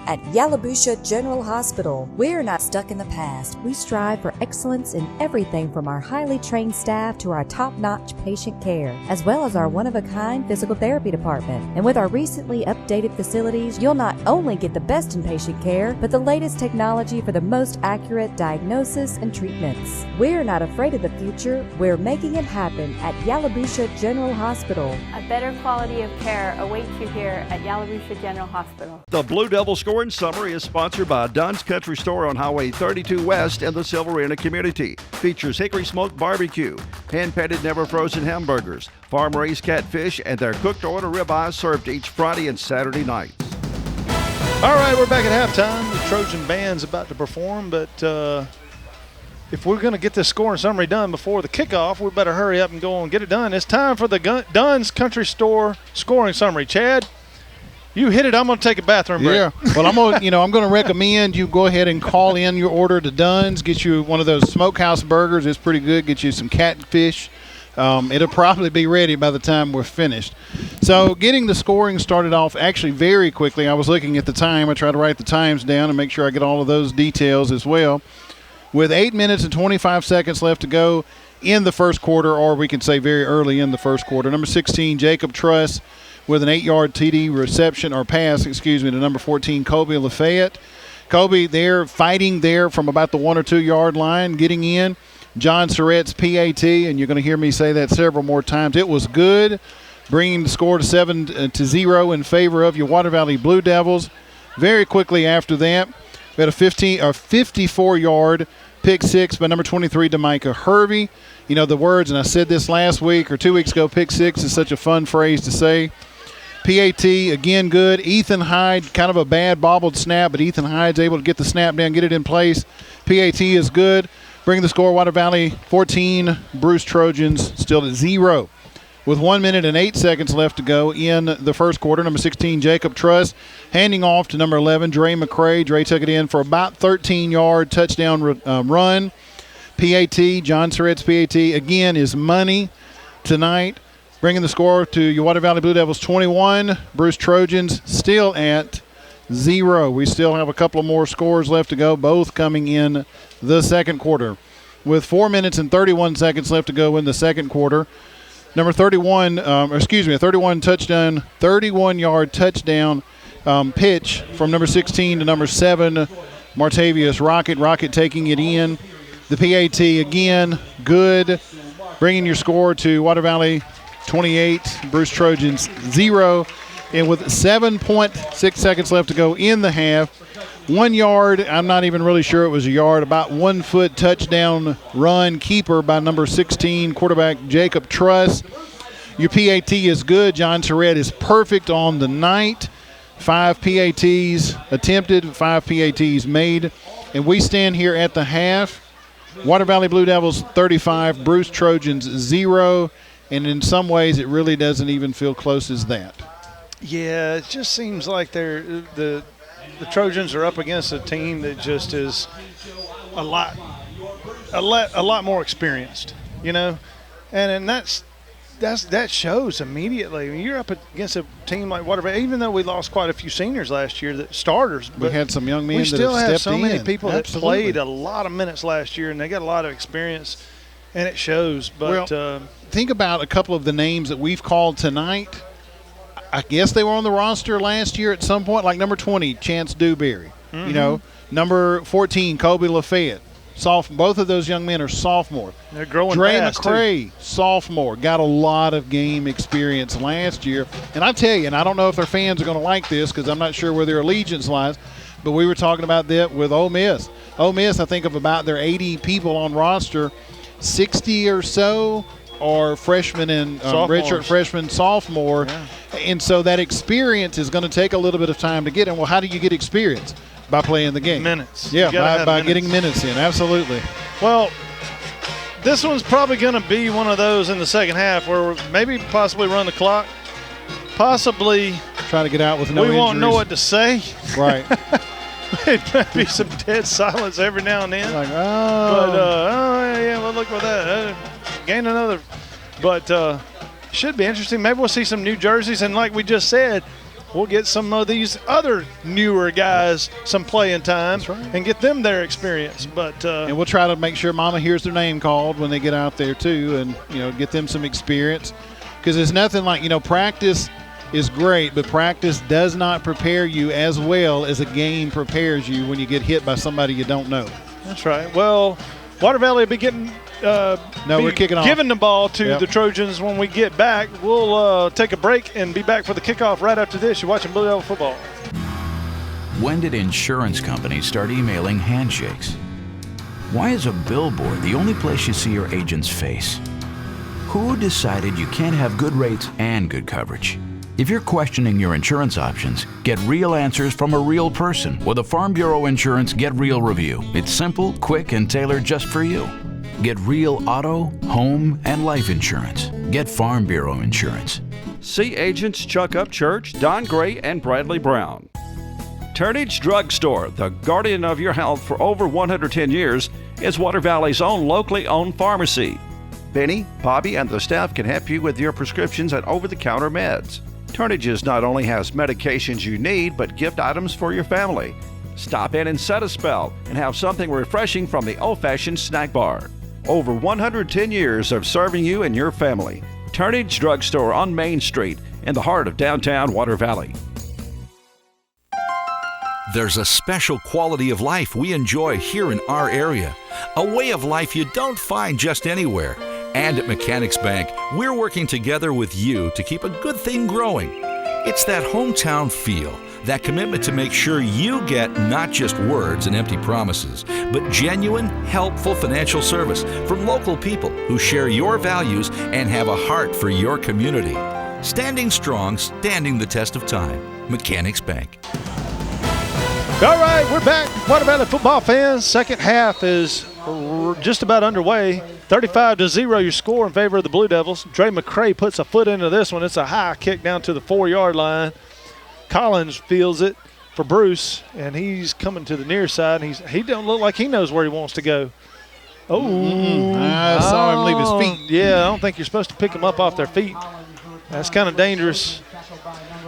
At Yalabusha General Hospital, we're not stuck in the past. We strive for excellence in everything from our highly trained staff to our top-notch patient care, as well as our one-of-a-kind physical therapy department. And with our recently updated facilities, you'll not only get the best in patient care, but the latest technology for the most accurate diagnosis and treatments. We're not afraid of the future. We're making it happen at Yalabusha General Hospital. A better quality of care awaits you here at Yalabusha General Hospital. The Blue Devil Scoring Summary is sponsored by Dunn's Country Store on Highway 32 West in the Silverina community. Features hickory smoked barbecue, hand-patted never frozen hamburgers, farm-raised catfish, and their cooked-to-order ribeyes served each Friday and Saturday nights. All right, we're back at halftime. The Trojan band's about to perform, but if we're going to get this scoring summary done before the kickoff, we better hurry up and go and get it done. It's time for the Dunn's Country Store scoring summary. Chad, you hit it. I'm going to take a bathroom break. Yeah. Well, I'm going to recommend you go ahead and call in your order to Dunn's. Get you one of those smokehouse burgers. It's pretty good. Get you some catfish. It'll probably be ready by the time we're finished. So getting the scoring started off actually very quickly. I was looking at the time. I tried to write the times down and make sure I get all of those details as well. With 8 minutes and 25 seconds left to go in the first quarter, or we can say very early in the first quarter, number 16, Jacob Truss, with an 8-yard TD pass to number 14, Kobe Lafayette. Kobe there fighting there from about the 1 or 2 yard line, getting in. John Surratt's PAT, and you're going to hear me say that several more times. It was good, bringing the score to 7-0 in favor of your Water Valley Blue Devils. Very quickly after that, we had a 54-yard pick six by number 23, Demicah Hervey. You know the words, and I said this last week or 2 weeks ago, pick six is such a fun phrase to say. PAT, again, good. Ethan Hyde, kind of a bad bobbled snap, but Ethan Hyde's able to get the snap down, get it in place. PAT is good. Bring the score, Water Valley 14, Bruce Trojans still at 0. With 1 minute and 8 seconds left to go in the first quarter, number 16, Jacob Truss, handing off to number 11, Dre McCray. Dre took it in for about 13-yard touchdown run. PAT, John Surratt's PAT, again, is money tonight. Bringing the score to your Water Valley Blue Devils 21, Bruce Trojans still at 0. We still have a couple of more scores left to go, both coming in the second quarter. With 4 minutes and 31 seconds left to go in the second quarter, number 31, a 31-yard touchdown pitch from number 16 to number 7, Martavius Rocket. Rocket taking it in. The PAT again, good. Bringing your score to Water Valley 28, Bruce Trojans 0. And with 7.6 seconds left to go in the half, 1 yard, I'm not even really sure it was a yard, about 1 foot touchdown run keeper by number 16, quarterback Jacob Truss. Your PAT is good. John Surratt is perfect on the night. 5 PATs attempted, 5 PATs made. And we stand here at the half. Water Valley Blue Devils 35, Bruce Trojans 0. And in some ways, it really doesn't even feel close as that. Yeah, it just seems like the Trojans are up against a team that just is a lot more experienced, you know, and that shows immediately. I mean, you're up against a team like Water Valley, even though we lost quite a few seniors last year, that starters. We had some young men. We still have so many in. people Absolutely. that played a lot of minutes last year, and they got a lot of experience, and it shows. But think about a couple of the names that we've called tonight. I guess they were on the roster last year at some point, like number 20, Chance Dewberry. Mm-hmm. You know, number 14, Kobe Lafayette. Both of those young men are sophomore. They're growing Dre fast, McCray, sophomore, got a lot of game experience last year. And I tell you, and I don't know if their fans are going to like this because I'm not sure where their allegiance lies, but we were talking about that with Ole Miss. Ole Miss, I think of about their 80 people on roster, 60 or so are freshmen and redshirt freshman, sophomore. Yeah. And so that experience is going to take a little bit of time to get in. Well, how do you get experience? By playing the game. Minutes. Yeah, by getting minutes in. Absolutely. Well, this one's probably going to be one of those in the second half where we're maybe possibly run the clock. Possibly. Try to get out with no injuries. We won't know what to say. Right. It might be some dead silence every now and then. Like, oh. But, yeah, well, look at that. Gain another. But should be interesting. Maybe we'll see some new jerseys. And like we just said, we'll get some of these other newer guys some playing time and get them their experience. But and we'll try to make sure Mama hears their name called when they get out there too, and get them some experience, because there's nothing like practice is great, but practice does not prepare you as well as a game prepares you when you get hit by somebody you don't know. That's right. Well, Water Valley will be getting we're kicking off. Giving the ball to the Trojans when we get back. We'll take a break and be back for the kickoff right after this. You're watching Blue Devil Football. When did insurance companies start emailing handshakes? Why is a billboard the only place you see your agent's face? Who decided you can't have good rates and good coverage? If you're questioning your insurance options, get real answers from a real person with a Farm Bureau Insurance Get Real review. It's simple, quick, and tailored just for you. Get real auto, home, and life insurance. Get Farm Bureau Insurance. See agents Chuck Upchurch, Don Gray, and Bradley Brown. Turnage Drug Store, the guardian of your health for over 110 years, is Water Valley's own locally owned pharmacy. Benny, Bobby, and the staff can help you with your prescriptions and over-the-counter meds. Turnages not only has medications you need, but gift items for your family. Stop in and set a spell and have something refreshing from the old-fashioned snack bar. Over 110 years of serving you and your family. Turnage Drug Store on Main Street in the heart of downtown Water Valley. There's a special quality of life we enjoy here in our area. A way of life you don't find just anywhere. And at Mechanics Bank, we're working together with you to keep a good thing growing. It's that hometown feel, that commitment to make sure you get not just words and empty promises, but genuine, helpful financial service from local people who share your values and have a heart for your community. Standing strong, standing the test of time. Mechanics Bank. All right, we're back. Water Valley football fans, second half is just about underway. 35-0 your score in favor of the Blue Devils. Dre McCray puts a foot into this one. It's a high kick down to the 4-yard line. Collins fields it for Bruce, and he's coming to the near side. And he don't look like he knows where he wants to go. I saw him leave his feet. Yeah, I don't think you're supposed to pick them up off their feet. That's kind of dangerous.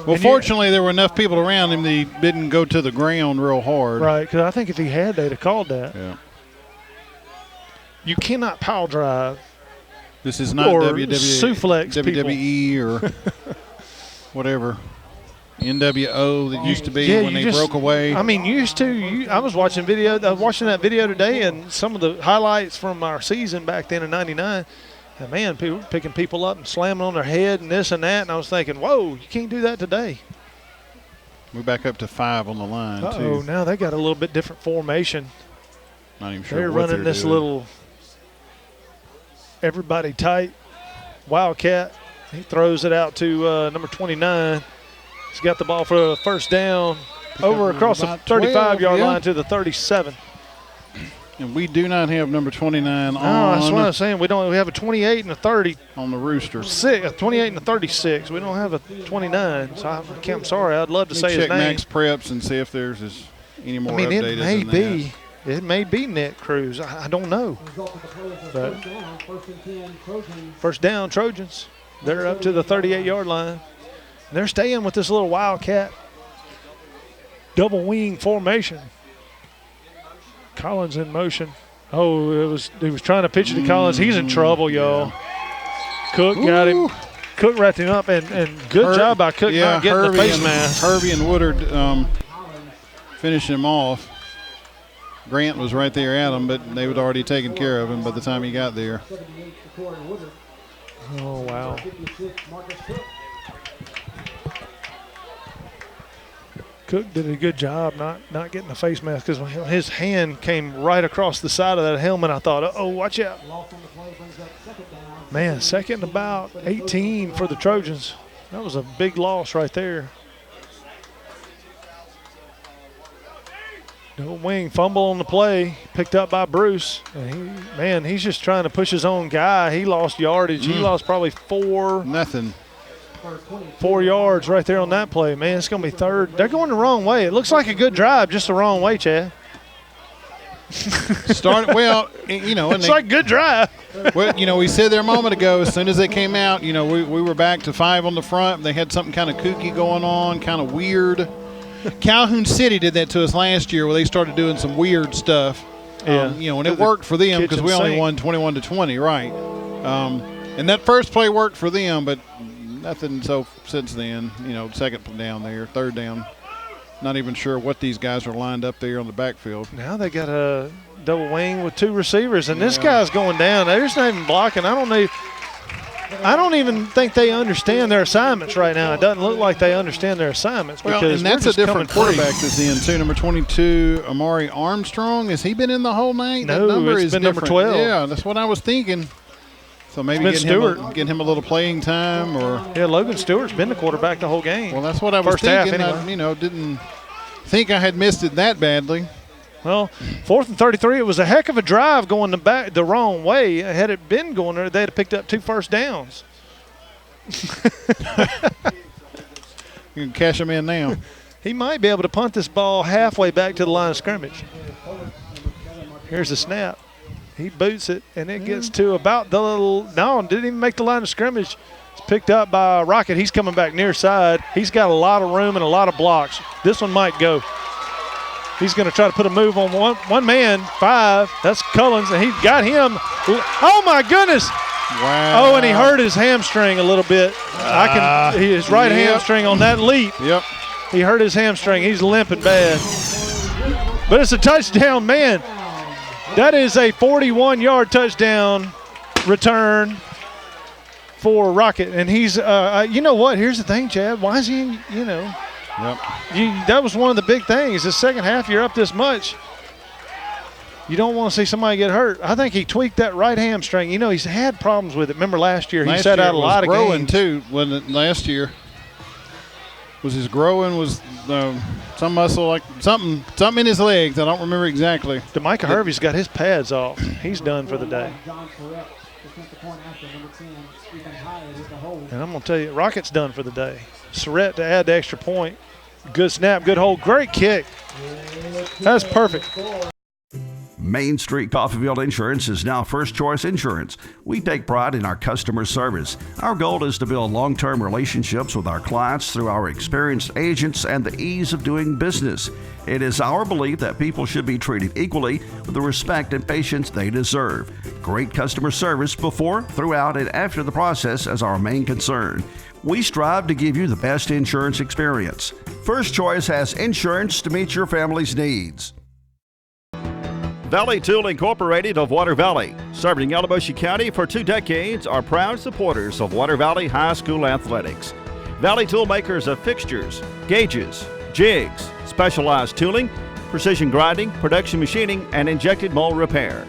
Well, fortunately, there were enough people around him that he didn't go to the ground real hard. Right, because I think if he had, they'd have called that. Yeah. You cannot pile drive. This is not WWE or whatever. NWO that used to be when they broke away. I mean, I was watching that video today, and some of the highlights from our season back then in '99. And man, people picking people up and slamming on their head and this and that. And I was thinking, whoa, you can't do that today. We're back up to 5 on the line, too. Oh, now they got a little bit different formation. Not even sure they're what running they're this doing. little everybody tight wildcat. He throws it out to number 29. He's got the ball for a first down over across the 35-yard line to the 37. And we do not have number 29 on. That's what I was saying. We have a 28 and a 30 on the rooster. A 28 and a 36. We don't have a 29. So I'm sorry. I'd love to say his name. Check Max Preps and see if there's any more updated. It may be Nick Cruz. I don't know. But first down, Trojans. They're up to the 38-yard line. They're staying with this little wildcat double wing formation. Collins in motion. Oh, he was trying to pitch it to Collins. He's in trouble, y'all. Yeah. Cook got him. Cook wrapped him up, and good job by Cook not getting the face mask. Hervey and Woodard finishing him off. Grant was right there at him, but they had already taken care of him by the time he got there. Oh, wow. Cook did a good job not getting the face mask because his hand came right across the side of that helmet. I thought, oh, watch out. Man, second about 18 for the Trojans. That was a big loss right there. No wing fumble on the play, picked up by Bruce. And he's just trying to push his own guy. He lost yardage. He lost probably 4 yards right there on that play. Man, it's going to be third. They're going the wrong way. It looks like a good drive, just the wrong way, Chad. Started well, you know. And it's like good drive. Well, you know, we said there a moment ago, as soon as they came out, you know, we were back to 5 on the front. They had something kind of kooky going on, kind of weird. Calhoun City did that to us last year, where they started doing some weird stuff. Yeah. You know, and it worked for them because we only won 21-20, right? And that first play worked for them, but nothing so since then. You know, second down there, third down. Not even sure what these guys are lined up there on the backfield. Now they got a double wing with 2 receivers, and this guy's going down. They're just not even blocking. I don't even think they understand their assignments right now. It doesn't look like they understand their assignments. Well, because and that's a different quarterback that's in, too. Number 22, Amari Armstrong. Has he been in the whole night? No, that number it's is been different. number 12. Yeah, that's what I was thinking. So maybe getting him a little playing time, or Logan Stewart's been the quarterback the whole game. Well, that's what I was First thinking. half, anyway. I, didn't think I had missed it that badly. Well, 4th and 33. It was a heck of a drive going the wrong way. Had it been going there, they'd have picked up 2 first downs. You can cash him in now. He might be able to punt this ball halfway back to the line of scrimmage. Here's the snap. He boots it, and it gets to about the didn't even make the line of scrimmage. It's picked up by Rocket. He's coming back near side. He's got a lot of room and a lot of blocks. This one might go. He's going to try to put a move on one man, 5. That's Cullins, and he got him. Oh, my goodness. Wow. Oh, and he hurt his hamstring a little bit. His right hamstring on that leap. Yep. He hurt his hamstring. He's limping bad. But it's a touchdown, man. That is a 41-yard touchdown return for Rocket. And he's, you know what? Here's the thing, Chad. Why is he, Yep. That was one of the big things. The second half, you're up this much. You don't want to see somebody get hurt. I think he tweaked that right hamstring. You know, he's had problems with it. Remember last year, he sat out a lot of games. Growing too, wasn't it? Last year was his growing was some muscle, like something in his legs. I don't remember exactly. DeMicah Hervey's got his pads off. He's done for the day. And I'm going to tell you, Rocket's done for the day. Surrett to add the extra point. Good snap, good hold, great kick. That's perfect. Main Street Coffeyville Insurance is now First Choice Insurance. We take pride in our customer service. Our goal is to build long-term relationships with our clients through our experienced agents and the ease of doing business. It is our belief that people should be treated equally with the respect and patience they deserve. Great customer service before, throughout, and after the process is our main concern. We strive to give you the best insurance experience. First Choice has insurance to meet your family's needs. Valley Tool Incorporated of Water Valley, serving Yalobusha County for 2 decades, are proud supporters of Water Valley High School athletics. Valley Tool makers of fixtures, gauges, jigs, specialized tooling, precision grinding, production machining, and injected mold repair.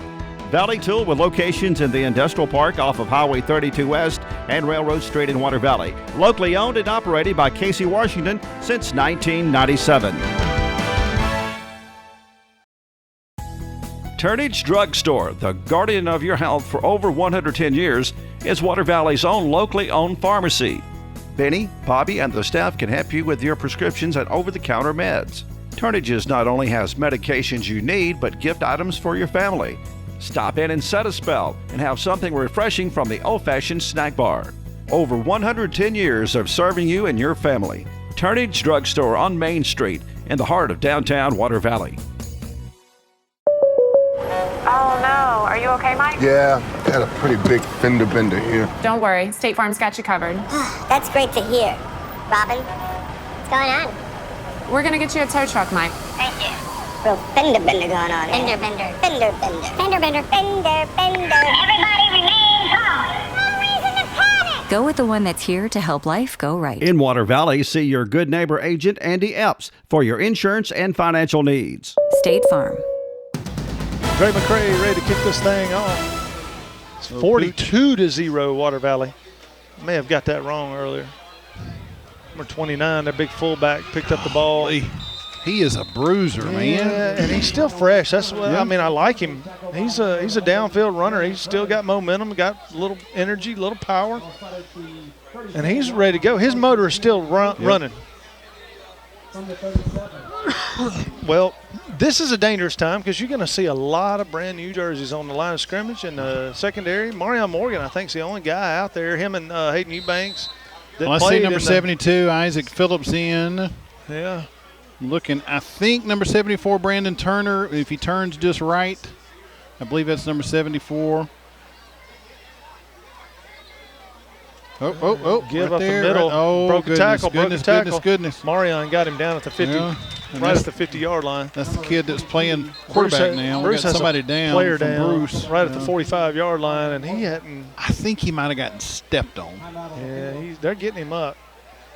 Valley Tool with locations in the Industrial Park off of Highway 32 West and Railroad Street in Water Valley. Locally owned and operated by Casey Washington since 1997. Turnage Drug Store, the guardian of your health for over 110 years, is Water Valley's own locally owned pharmacy. Benny, Bobby, and the staff can help you with your prescriptions and over-the-counter meds. Turnages not only has medications you need, but gift items for your family. Stop in and set a spell and have something refreshing from the old-fashioned snack bar. Over 110 years of serving you and your family. Turnage Drug Store on Main Street in the heart of downtown Water Valley. Oh no, are you okay, Mike? Yeah, got a pretty big fender bender here. Don't worry, State Farm's got you covered. That's great to hear. Robin, what's going on? We're gonna get you a tow truck, Mike. Thank you. Real fender bender going on. Fender bender. Fender bender. Fender bender. Fender bender. Everybody remain calm. No reason to panic. Go with the one that's here to help life go right. In Water Valley, see your good neighbor agent, Andy Epps, for your insurance and financial needs. State Farm. Dre McCray ready to kick this thing off. It's 42-0 Water Valley. I may have got that wrong earlier. Number 29, their big fullback, picked up the ball. He is a bruiser, man. Yeah, and he's still fresh. That's what I mean. I like him. He's a downfield runner. He's still got momentum, got a little energy, a little power, and he's ready to go. His motor is still running. Well, This is a dangerous time because you're going to see a lot of brand new jerseys on the line of scrimmage and the secondary. Marion Morgan, I think, is the only guy out there. Him and Hayden Eubanks. Well, I see number 72, Isaac Phillips in. Yeah. Looking, I think number 74, Brandon Turner, if he turns just right. I believe that's number 74. Oh, give right up there. the middle. Oh, broke a tackle. Goodness. Marion got him down at the 50, Yeah. right at the 50-yard line. That's the kid that's playing quarterback now. Bruce got has somebody a down. player from down Bruce. right at the 45-yard line, and he hadn't. I think he might have gotten stepped on. Yeah, they're getting him up.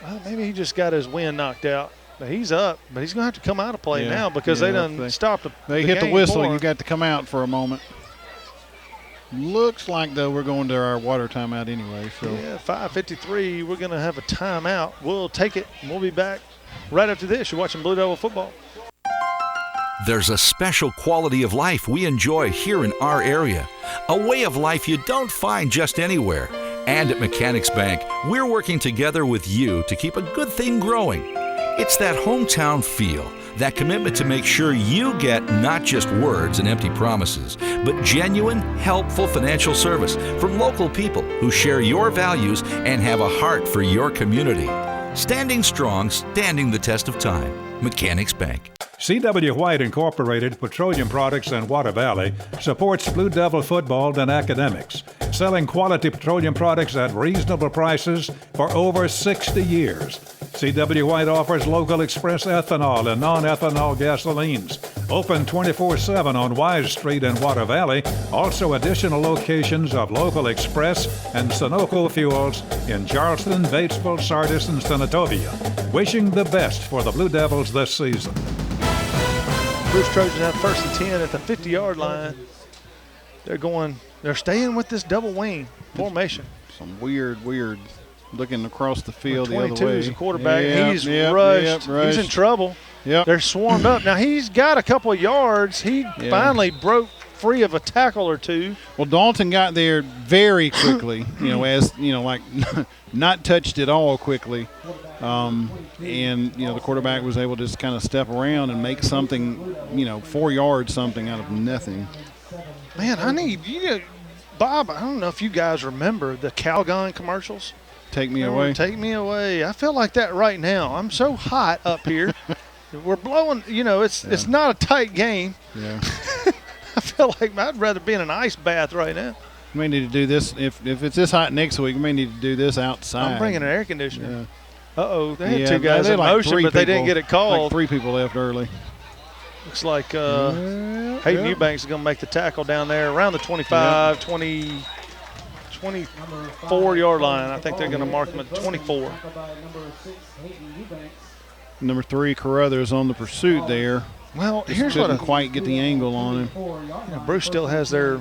Well, maybe he just got his wind knocked out. But he's up, but he's going to have to come out of play now because they done stopped the They hit the game whistle. more. You got to come out for a moment. Looks like, though, we're going to our water timeout anyway. So yeah, 5:53. We're going to have a timeout. We'll take it, and we'll be back right after this. You're watching Blue Devil football. There's a special quality of life we enjoy here in our area, a way of life you don't find just anywhere. And at Mechanics Bank, we're working together with you to keep a good thing growing. It's that hometown feel, that commitment to make sure you get not just words and empty promises, but genuine, helpful financial service from local people who share your values and have a heart for your community. Standing strong, standing the test of time. Mechanics Bank. C.W. White Incorporated Petroleum Products in Water Valley supports Blue Devil football and academics, selling quality petroleum products at reasonable prices for over 60 years. C.W. White offers local express ethanol and non-ethanol gasolines. Open 24/7 on Wise Street in Water Valley. Also additional locations of local express and Sunoco fuels in Charleston, Batesville, Sardis, and Senatobia. Wishing the best for the Blue Devils this season. Bruce Trojans have first and 10 at the 50-yard line. They're staying with this double wing formation. some weird looking across the field the other way. 22 is a quarterback. He's rushed. He's in trouble. Yep. They're swarmed up. Now, he's got a couple of yards. He finally broke free of a tackle or two. Well, Dalton got there very quickly, like not touched at all quickly. And, the quarterback was able to just kind of step around and make something, 4 yards something out of nothing. Man, Bob, I don't know if you guys remember the Calgon commercials. Take me away. Take me away. I feel like that right now. I'm so hot up here. We're blowing, it's not a tight game. Yeah. I feel like I'd rather be in an ice bath right now. We may need to do this. If it's this hot next week, we may need to do this outside. I'm bringing an air conditioner. Yeah. Uh-oh, they had two guys in motion, but they didn't get it called. Like 3 people left early. Looks like Hayden Eubanks is going to make the tackle down there around the 25, 24-yard line. I think they're going to mark him at 24. Number 3, Carruthers on the pursuit there. Well, here's what couldn't quite get the angle on him. Bruce still has their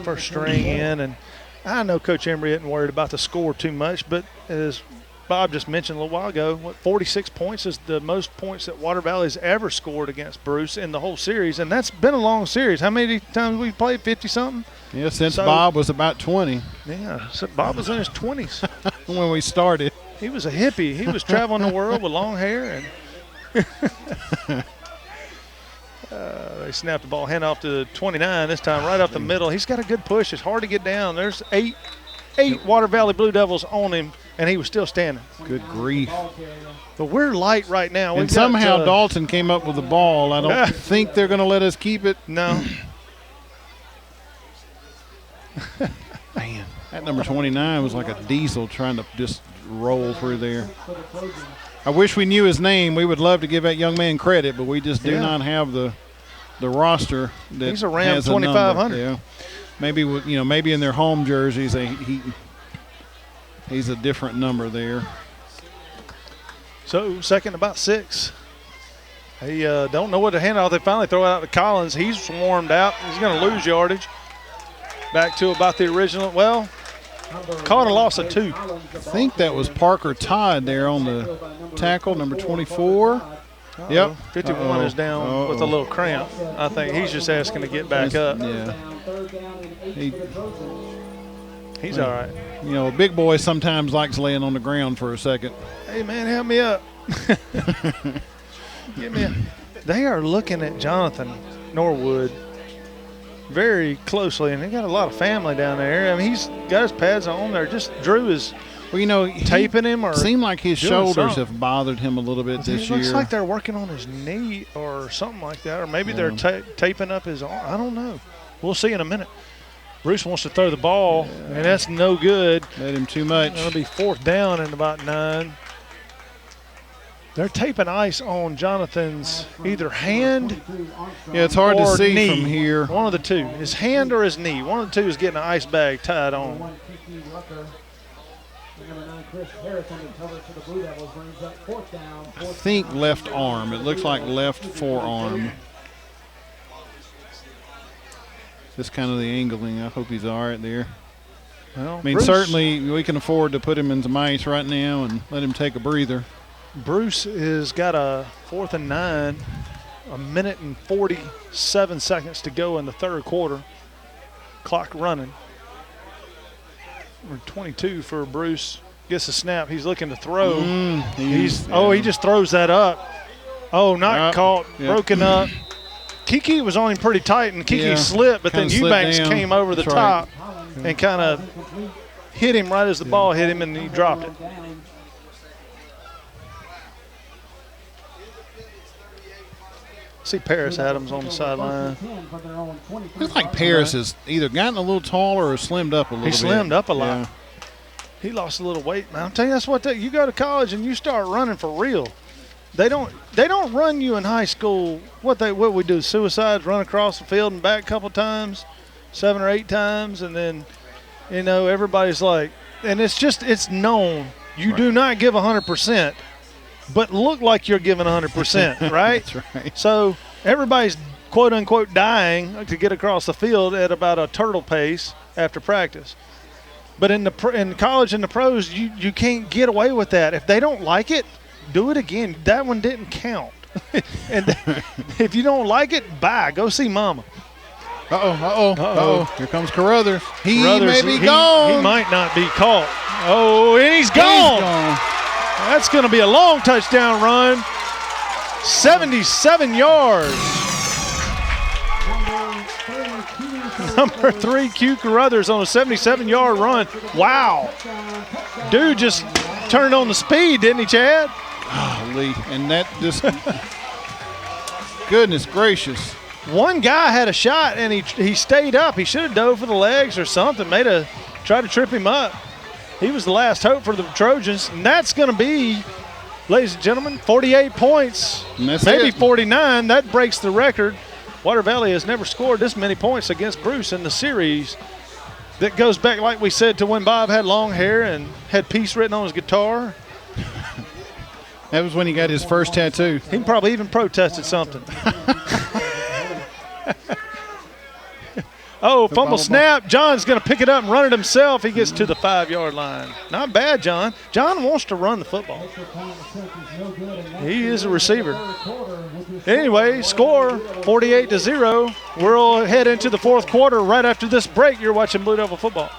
first string in, and I know Coach Embry isn't worried about the score too much, but as Bob just mentioned a little while ago, 46 points is the most points that Water Valley's ever scored against Bruce in the whole series, and that's been a long series. How many times we played? 50-something? Yeah, since Bob was about 20. Yeah, so Bob was in his 20s. When we started. He was a hippie. He was traveling the world with long hair. And they snapped the ball, hand off to 29 this time, right up the middle. He's got a good push. It's hard to get down. There's eight Water Valley Blue Devils on him, and he was still standing. Good grief. But we're light right now. And somehow Dalton came up with the ball. I don't think they're going to let us keep it. No. Man, that number 29 was like a diesel trying to just roll through there. I wish we knew his name. We would love to give that young man credit, but we just do not have the roster that he's around has 2,500. Yeah, maybe maybe in their home jerseys he's a different number there. So second about 6. They don't know what to hand off. They finally throw it out to Collins. He's swarmed out. He's going to lose yardage. Back to about the original. Well, caught a loss of 2. I think that was Parker Todd there on the tackle, number 24. Yep. 51 is down with a little cramp. I think he's just asking to get back up. Yeah. He's all right. A big boy sometimes likes laying on the ground for a second. Hey, man, help me up. they are looking at Jonathan Norwood very closely, and they got a lot of family down there. I mean, he's got his pads on there. Just Drew is, taping him or seemed like his shoulders something. have bothered him a little bit this year. It looks like they're working on his knee or something like that, or maybe they're taping up his arm. I don't know. We'll see in a minute. Bruce wants to throw the ball, and that's no good. Let him too much. It'll be 4th down in about 9. They're taping ice on Jonathan's either hand it's hard to see knee. from here. One of the two. His hand or his knee. One of the two is getting an ice bag tied on. I think left arm. It looks like left forearm. Just kind of the angling. I hope he's all right there. Well, I mean, Bruce, certainly we can afford to put him in some ice right now and let him take a breather. Bruce has got a 4th and 9, 1:47 seconds to go in the 3rd quarter. Clock running. We're 22 for Bruce. Gets a snap. He's looking to throw. He just throws that up. Oh, not caught. Yep. Broken up. Kiki was on him pretty tight, and Kiki slipped, but then Eubanks came over the top and kind of hit him right as the ball hit him, and he dropped it. See Paris Adams on the sideline. Looks like Paris has either gotten a little taller or slimmed up a little bit. He slimmed up a lot. Yeah. He lost a little weight, man. I'm telling you, that's what you go to college and you start running for real. They don't run you in high school. What we do, suicides, run across the field and back a couple times, 7 or 8 times, and then everybody's like, and it's known you do not give 100%, but look like you're giving 100%, right? That's right. So everybody's quote unquote dying to get across the field at about a turtle pace after practice. But in college and the pros, you can't get away with that. If they don't like it, do it again. That one didn't count. And if you don't like it, bye. Go see mama. Uh-oh. Here comes Carruthers. He may be gone. He might not be caught. Oh, and he's gone. That's going to be a long touchdown run. 77 yards. Number 3, Q Carruthers on a 77-yard run. Wow. Dude just turned on the speed, didn't he, Chad? Golly. And that just – goodness gracious. One guy had a shot, and he stayed up. He should have dove for the legs or something, tried to trip him up. He was the last hope for the Trojans, and that's going to be, ladies and gentlemen, 48 points, maybe 49. That breaks the record. Water Valley has never scored this many points against Bruce in the series. That goes back, like we said, to when Bob had long hair and had peace written on his guitar. That was when he got his first tattoo. He probably even protested something. Oh, fumble snap. John's going to pick it up and run it himself. He gets to the 5-yard line. Not bad, John. John wants to run the football. He is a receiver. Anyway, score 48-0. We'll head into the 4th quarter right after this break. You're watching Blue Devil football.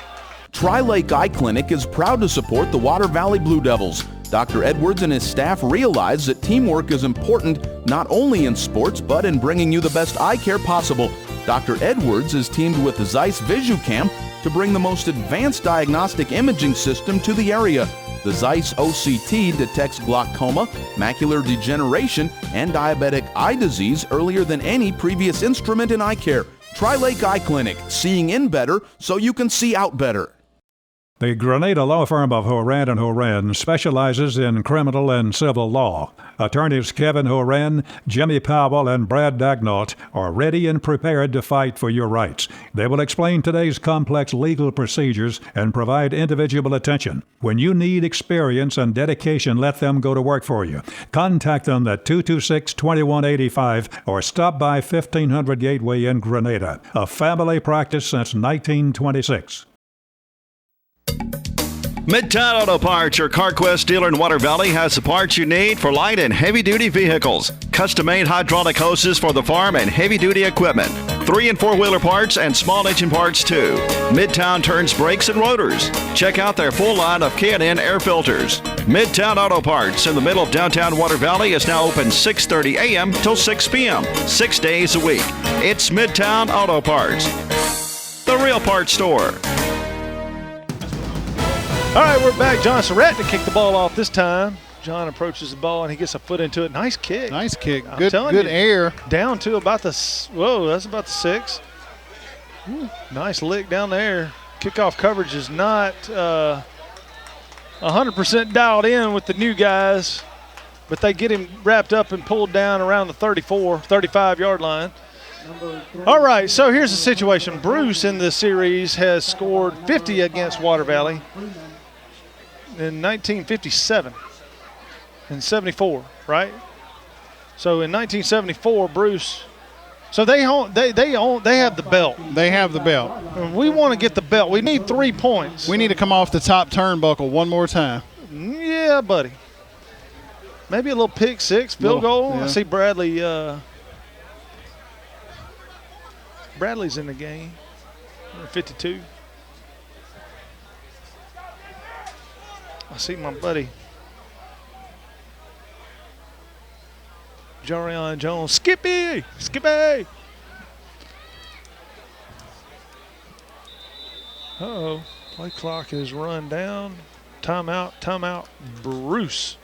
Tri-Lake Eye Clinic is proud to support the Water Valley Blue Devils. Dr. Edwards and his staff realize that teamwork is important not only in sports but in bringing you the best eye care possible. Dr. Edwards is teamed with Zeiss VisuCam to bring the most advanced diagnostic imaging system to the area. The Zeiss OCT detects glaucoma, macular degeneration, and diabetic eye disease earlier than any previous instrument in eye care. Tri-Lake Eye Clinic, seeing in better so you can see out better. The Grenada law firm of Horan & Horan specializes in criminal and civil law. Attorneys Kevin Horan, Jimmy Powell, and Brad Dagnott are ready and prepared to fight for your rights. They will explain today's complex legal procedures and provide individual attention. When you need experience and dedication, let them go to work for you. Contact them at 226-2185 or stop by 1500 Gateway in Grenada. A family practice since 1926. Midtown Auto Parts, your CarQuest dealer in Water Valley, has the parts you need for light and heavy-duty vehicles. Custom-made hydraulic hoses for the farm and heavy-duty equipment. 3- and 4-wheeler parts and small engine parts, too. Midtown turns brakes and rotors. Check out their full line of K&N air filters. Midtown Auto Parts in the middle of downtown Water Valley is now open 6:30 a.m. till 6 p.m., 6 days a week. It's Midtown Auto Parts, the real parts store. All right, we're back. John Surratt to kick the ball off this time. John approaches the ball, and he gets a foot into it. Nice kick. Nice kick. I'm Good telling you, air. Down to about the – whoa, that's about the 6. Ooh, nice lick down there. Kickoff coverage is not 100% dialed in with the new guys, but they get him wrapped up and pulled down around the 35-yard line. All right, so here's the situation. Bruce in this series has scored 50 against Water Valley in 1957 and 74, right? So in 1974, Bruce. So they have the belt. They have the belt. We want to get the belt. We need 3 points. We need to come off the top turnbuckle one more time. Yeah, buddy. Maybe a little pick six, field goal. Yeah. I see Bradley. Bradley's in the game. 52. I see my buddy Jarion Jones. Skippy! Uh-oh. Play clock is run down. Timeout. Bruce.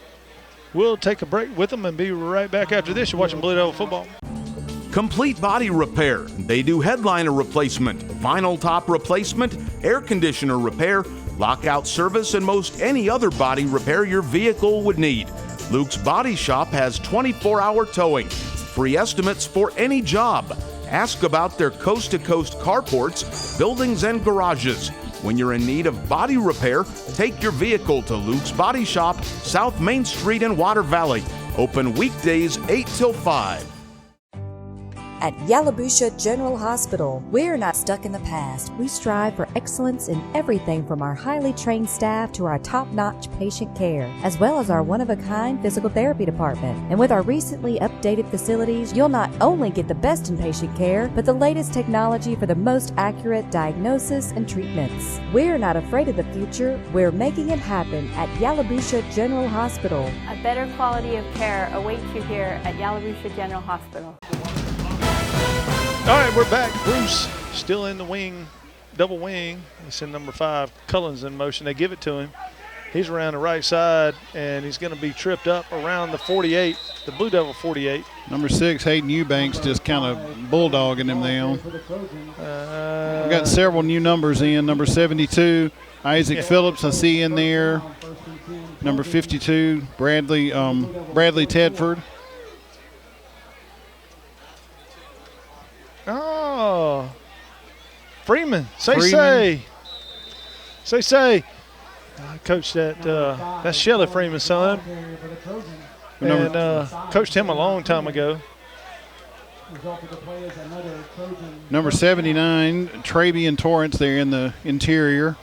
We'll take a break with them and be right back after this. You're watching Blue Devil Football. Complete body repair. They do headliner replacement, vinyl top replacement, air conditioner repair, lockout service, and most any other body repair your vehicle would need. Luke's Body Shop has 24-hour towing, free estimates for any job. Ask about their coast-to-coast carports, buildings, and garages. When you're in need of body repair, take your vehicle to Luke's Body Shop, South Main Street in Water Valley. Open weekdays 8 till 5. At Yalobusha General Hospital, we're not stuck in the past. We strive for excellence in everything from our highly trained staff to our top-notch patient care, as well as our one-of-a-kind physical therapy department. And with our recently updated facilities, you'll not only get the best in patient care, but the latest technology for the most accurate diagnosis and treatments. We're not afraid of the future. We're making it happen at Yalobusha General Hospital. A better quality of care awaits you here at Yalobusha General Hospital. All right, we're back. Bruce still in the wing, double wing. He's in number 5. Cullen's in motion. They give it to him. He's around the right side, and he's going to be tripped up around the 48, the Blue Devil 48. Number 6, Hayden Eubanks, just kind of bulldogging him down. We've got several new numbers in. Number 72, Isaac Phillips, I see in there. Number 52, Bradley Tedford. Oh, Freeman. Say. I coached that's Shelly Freeman's son. And coached him a long time ago. Number 79, Travian Torrance there in the interior.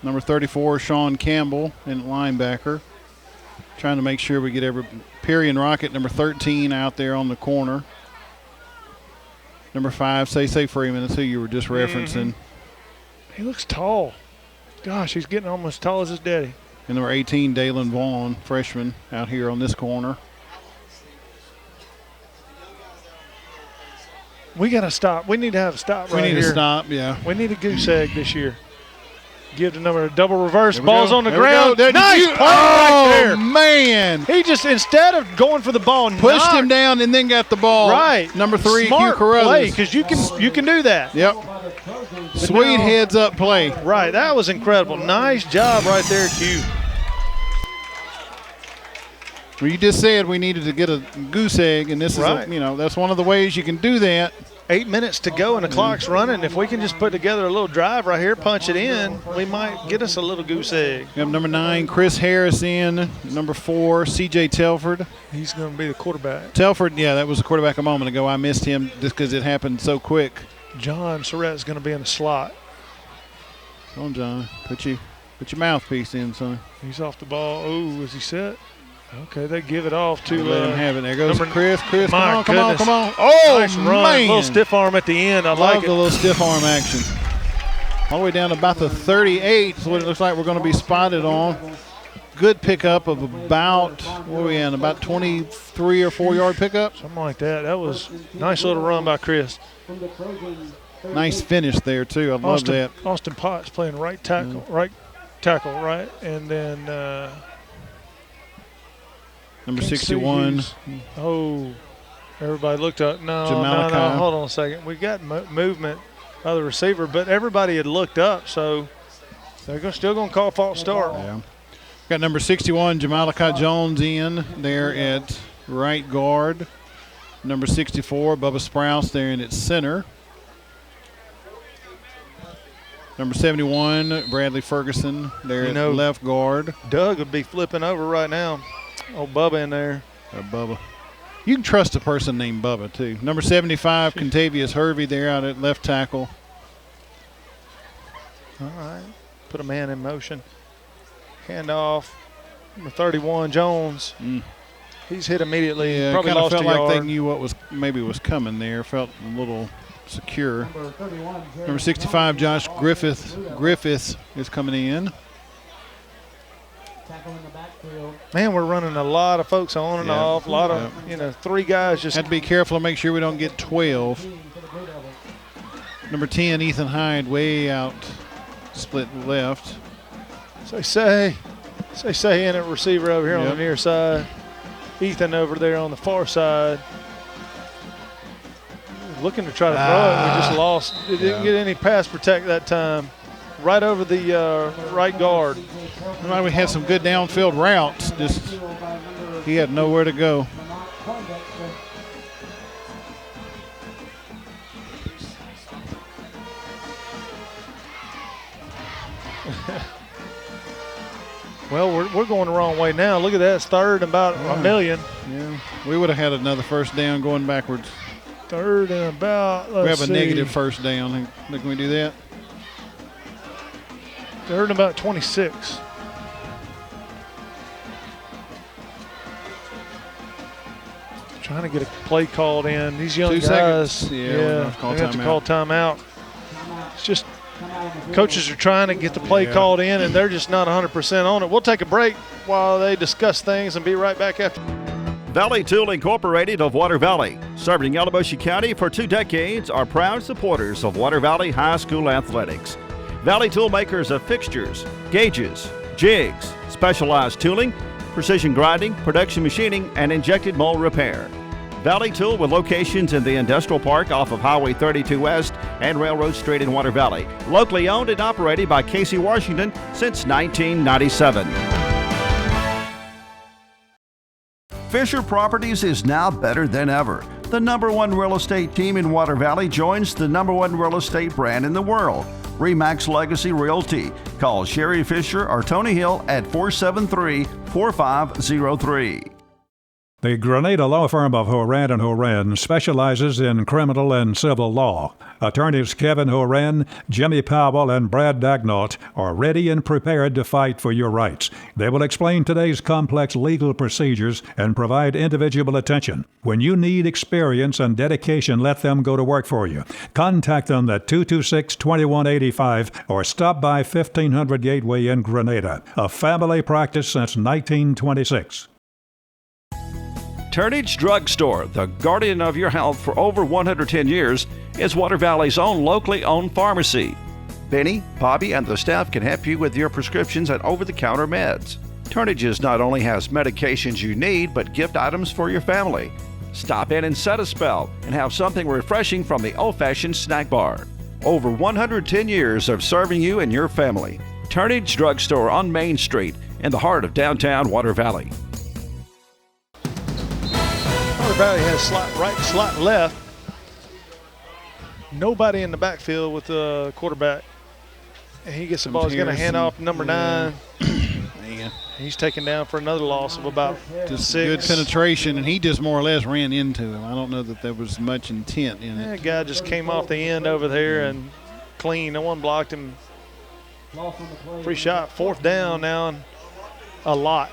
Number 34, Sean Campbell in linebacker. Trying to make sure we get Perion Rocket, number 13, out there on the corner. Number 5, Say Freeman. That's who you were just referencing. He looks tall. Gosh, he's getting almost as tall as his daddy. And number 18, Dalen Vaughn, freshman, out here on this corner. We got to stop. We need to have a stop right here. We need to stop, yeah. We need a goose egg this year. Give the number, double reverse, ball's on the ground. Nice play right there. Oh, man. He just, instead of going for the ball, pushed him down and then got the ball. Right. Number 3, Smart Hugh Carruthers. play, because you can do that. Yep. Sweet heads-up play. Right, that was incredible. Nice job right there, Hugh. Well, you just said we needed to get a goose egg, and this is, that's one of the ways you can do that. 8 minutes to go and the clock's running. If we can just put together a little drive right here, punch it in, we might get us a little goose egg. We have number 9, Chris Harris in. Number 4, C.J. Telford. He's going to be the quarterback. Telford, yeah, that was the quarterback a moment ago. I missed him just because it happened so quick. John Surratt's going to be in the slot. Come on, John. Put your mouthpiece in, son. He's off the ball. Oh, is he set? Okay, they give it off to. Let him have it. There goes Chris. Chris, come on. Oh, nice run. Man. A little stiff arm at the end. I like it. The little stiff arm action. All the way down to about the 38 is what it looks like we're going to be spotted on. Good pickup of about, what are we in, about 23 or 4 yard pickup? Something like that. That was a nice little run by Chris. Nice finish there, too. I love that. Austin Potts playing right tackle, right? And then number 61. Oh, everybody looked up. No, hold on a second. We got movement by the receiver, but everybody had looked up, so they're still going to call false start. Yeah. Got number 61, Jamalica Jones in there at right guard. Number 64, Bubba Sprouse there in its center. Number 71, Bradley Ferguson there at left guard. Doug would be flipping over right now. Oh, Bubba in there. Bubba. You can trust a person named Bubba, too. Number 75, Contavious Hervey there out at left tackle. All right. Put a man in motion. Handoff. Number 31, Jones. He's hit immediately. Yeah, probably lost a yard. Felt like they knew what was coming there. Felt a little secure. Number 65, Josh Griffiths is coming in. Man, we're running a lot of folks on and off. A lot of, 3 guys just. Had to be careful to make sure we don't get 12. Number 10, Ethan Hyde, way out, split left. Say in at receiver over here on the near side. Ethan over there on the far side. Looking to try to throw it. We just lost. It didn't get any pass protect that time. Right over the right guard. Well, we had some good downfield routes. Just he had nowhere to go. Well, we're going the wrong way now. Look at that. It's third and about a million. Yeah, we would have had another first down going backwards. Third and about, we have a negative first down. Can we do that? Third and about 26. Trying to get a play called in. These young 2 guys, seconds. They have to call timeout. It's just coaches are trying to get the play called in, and they're just not 100% on it. We'll take a break while they discuss things and be right back after. Valley Tool Incorporated of Water Valley, serving Yalobusha County for 2 decades, are proud supporters of Water Valley High School athletics. Valley Tool makers of fixtures, gauges, jigs, specialized tooling, precision grinding, production machining, and injected mold repair. Valley Tool with locations in the Industrial Park off of Highway 32 West and Railroad Street in Water Valley. Locally owned and operated by Casey Washington since 1997. Fisher Properties is now better than ever. The #1 real estate team in Water Valley joins the #1 real estate brand in the world, RE/MAX Legacy Realty. Call Sherry Fisher or Tony Hill at 473-4503. The Grenada Law Firm of Horan & Horan specializes in criminal and civil law. Attorneys Kevin Horan, Jimmy Powell, and Brad Dagnott are ready and prepared to fight for your rights. They will explain today's complex legal procedures and provide individual attention. When you need experience and dedication, let them go to work for you. Contact them at 226-2185 or stop by 1500 Gateway in Grenada. A family practice since 1926. Turnage Drug Store, the guardian of your health for over 110 years, is Water Valley's own locally owned pharmacy. Benny, Bobby, and the staff can help you with your prescriptions and over-the-counter meds. Turnages not only has medications you need, but gift items for your family. Stop in and set a spell and have something refreshing from the old-fashioned snack bar. Over 110 years of serving you and your family. Turnage Drug Store on Main Street in the heart of downtown Water Valley. Water Valley has slot right, slot left. Nobody in the backfield with the quarterback. And he gets the ball. He's going to hand off number 9. Man. man. He's taken down for another loss of about Just 6. good penetration, and he just more or less ran into him. I don't know that there was much intent in it. That guy just came off the end over there and clean. No one blocked him. Free shot. 4th down now, and a lot.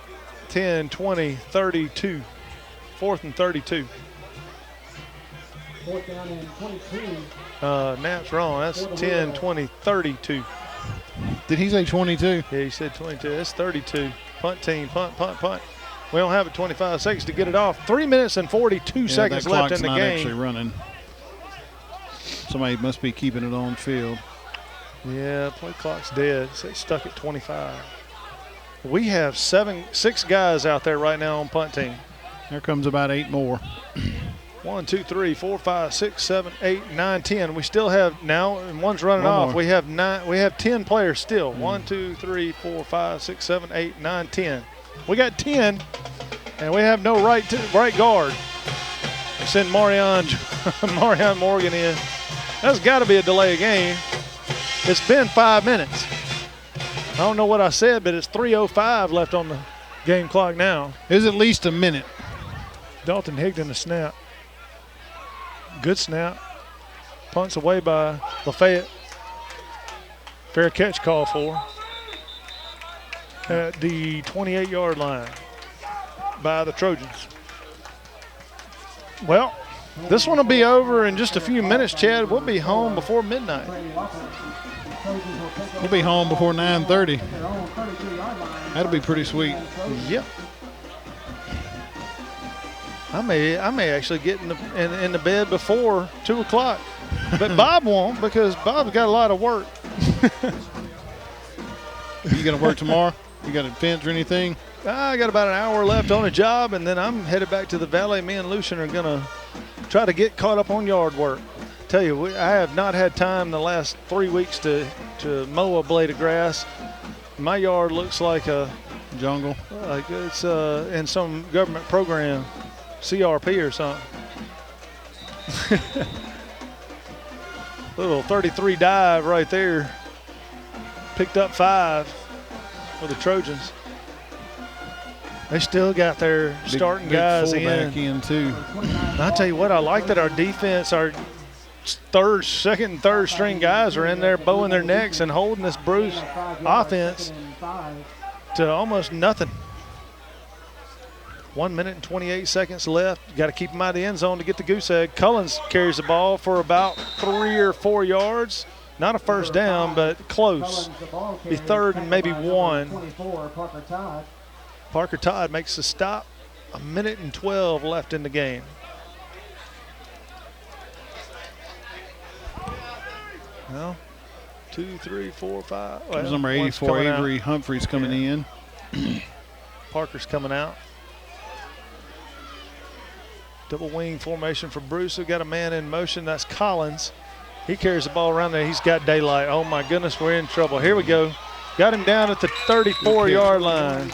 10, 20, 32. 4th and 32. 4th down and 22. Knapp's wrong. That's 10, 20, 32. Did he say 22? Yeah, he said 22. That's 32. Punt team, punt. We don't have it 25 seconds to get it off. 3 minutes and 42 seconds left in the not game. Actually running. Somebody must be keeping it on field. Yeah, play clock's dead. It's stuck at 25. We have 6 guys out there right now on punt team. There comes about 8 more. 1, 2, 3, 4, 5, 6, 7, 8, 9, 10. We still have now, and one's running One off. more. We have 9. We have 10 players still. 1, 2, 3, 4, 5, 6, 7, 8, 9, 10. We got 10, and we have no right guard. We send Marion Morgan in. That's got to be a delay of game. It's been 5 minutes. I don't know what I said, but it's 3:05 left on the game clock now. It's at least a minute. Dalton Higdon a snap. Good snap. Punts away by Lafayette. Fair catch call for at the 28-yard line by the Trojans. Well, this one will be over in just a few minutes, Chad. We'll be home before midnight. We'll be home before 9:30. That'll be pretty sweet. Yep. I may actually get in the bed before 2 o'clock, but Bob won't because Bob's got a lot of work. You gonna work tomorrow? You got a fence or anything? I got about an hour left on a job, and then I'm headed back to the valley. Me and Lucian are gonna try to get caught up on yard work. Tell you, I have not had time the last 3 weeks to mow a blade of grass. My yard looks like a jungle. Like it's in some government program. CRP or something. Little 33 dive right there. Picked up 5 for the Trojans. They still got their starting guys in too. I tell you what, I like that our defense, our second and third string guys are in there bowing their necks and holding this Bruce offense to almost nothing. 1 minute and 28 seconds left. You got to keep them out of the end zone to get the goose egg. Cullens carries the ball for about 3 or 4 yards. Not a first down, but close. Be 3rd and maybe 1. Parker Todd makes the stop. 1 minute and 12 left in the game. Well, 2, 3, 4, 5. Well, number 84, Avery Humphreys coming in. Parker's coming out. Double wing formation for Bruce. We've got a man in motion. That's Collins. He carries the ball around there. He's got daylight. Oh, my goodness, we're in trouble. Here we go. Got him down at the 34-yard line.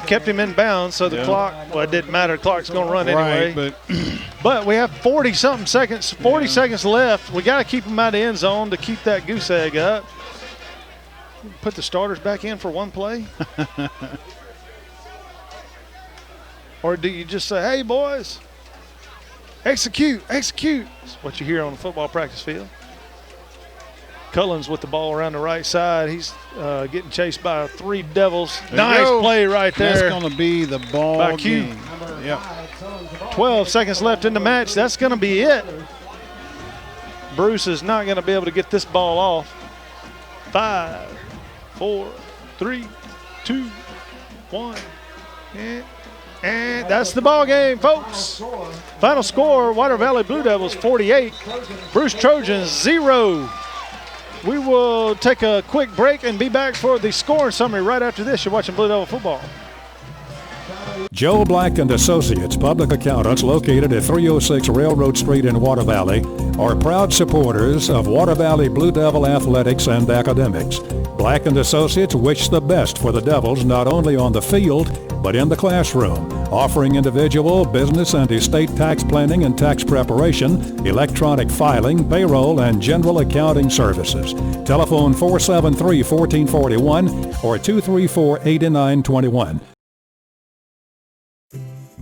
Kept him in bounds, so the clock, well, it didn't matter. The clock's going to run anyway. Right, but we have 40-something seconds, 40 seconds left. We got to keep him out of the end zone to keep that goose egg up. Put the starters back in for one play? Or do you just say, hey, boys, execute, execute? That's what you hear on the football practice field. Cullens with the ball around the right side. He's getting chased by 3 Devils. Nice play right there. That's going to be the ball by Q. game. Yep. 12 seconds left in the match. That's going to be it. Bruce is not going to be able to get this ball off. 5, 4, 3, 2, 1. And that's the ball game, folks. Final score, Water Valley Blue Devils 48, Bruce Trojans 0. We will take a quick break and be back for the scoring summary right after this. You're watching Blue Devil football. Joe Black and Associates, public accountants located at 306 Railroad Street in Water Valley, are proud supporters of Water Valley Blue Devil athletics and academics. Black and Associates wish the best for the Devils not only on the field, but in the classroom, offering individual, business, and estate tax planning and tax preparation, electronic filing, payroll, and general accounting services. Telephone 473-1441 or 234-8921.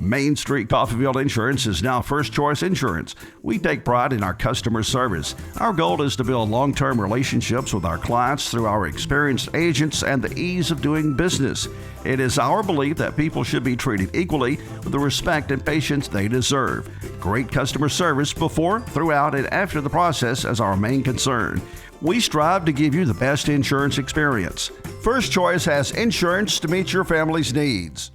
Main Street Coffeyville Insurance is now First Choice Insurance. We take pride in our customer service. Our goal is to build long-term relationships with our clients through our experienced agents and the ease of doing business. It is our belief that people should be treated equally with the respect and patience they deserve. Great customer service before, throughout, and after the process is our main concern. We strive to give you the best insurance experience. First Choice has insurance to meet your family's needs.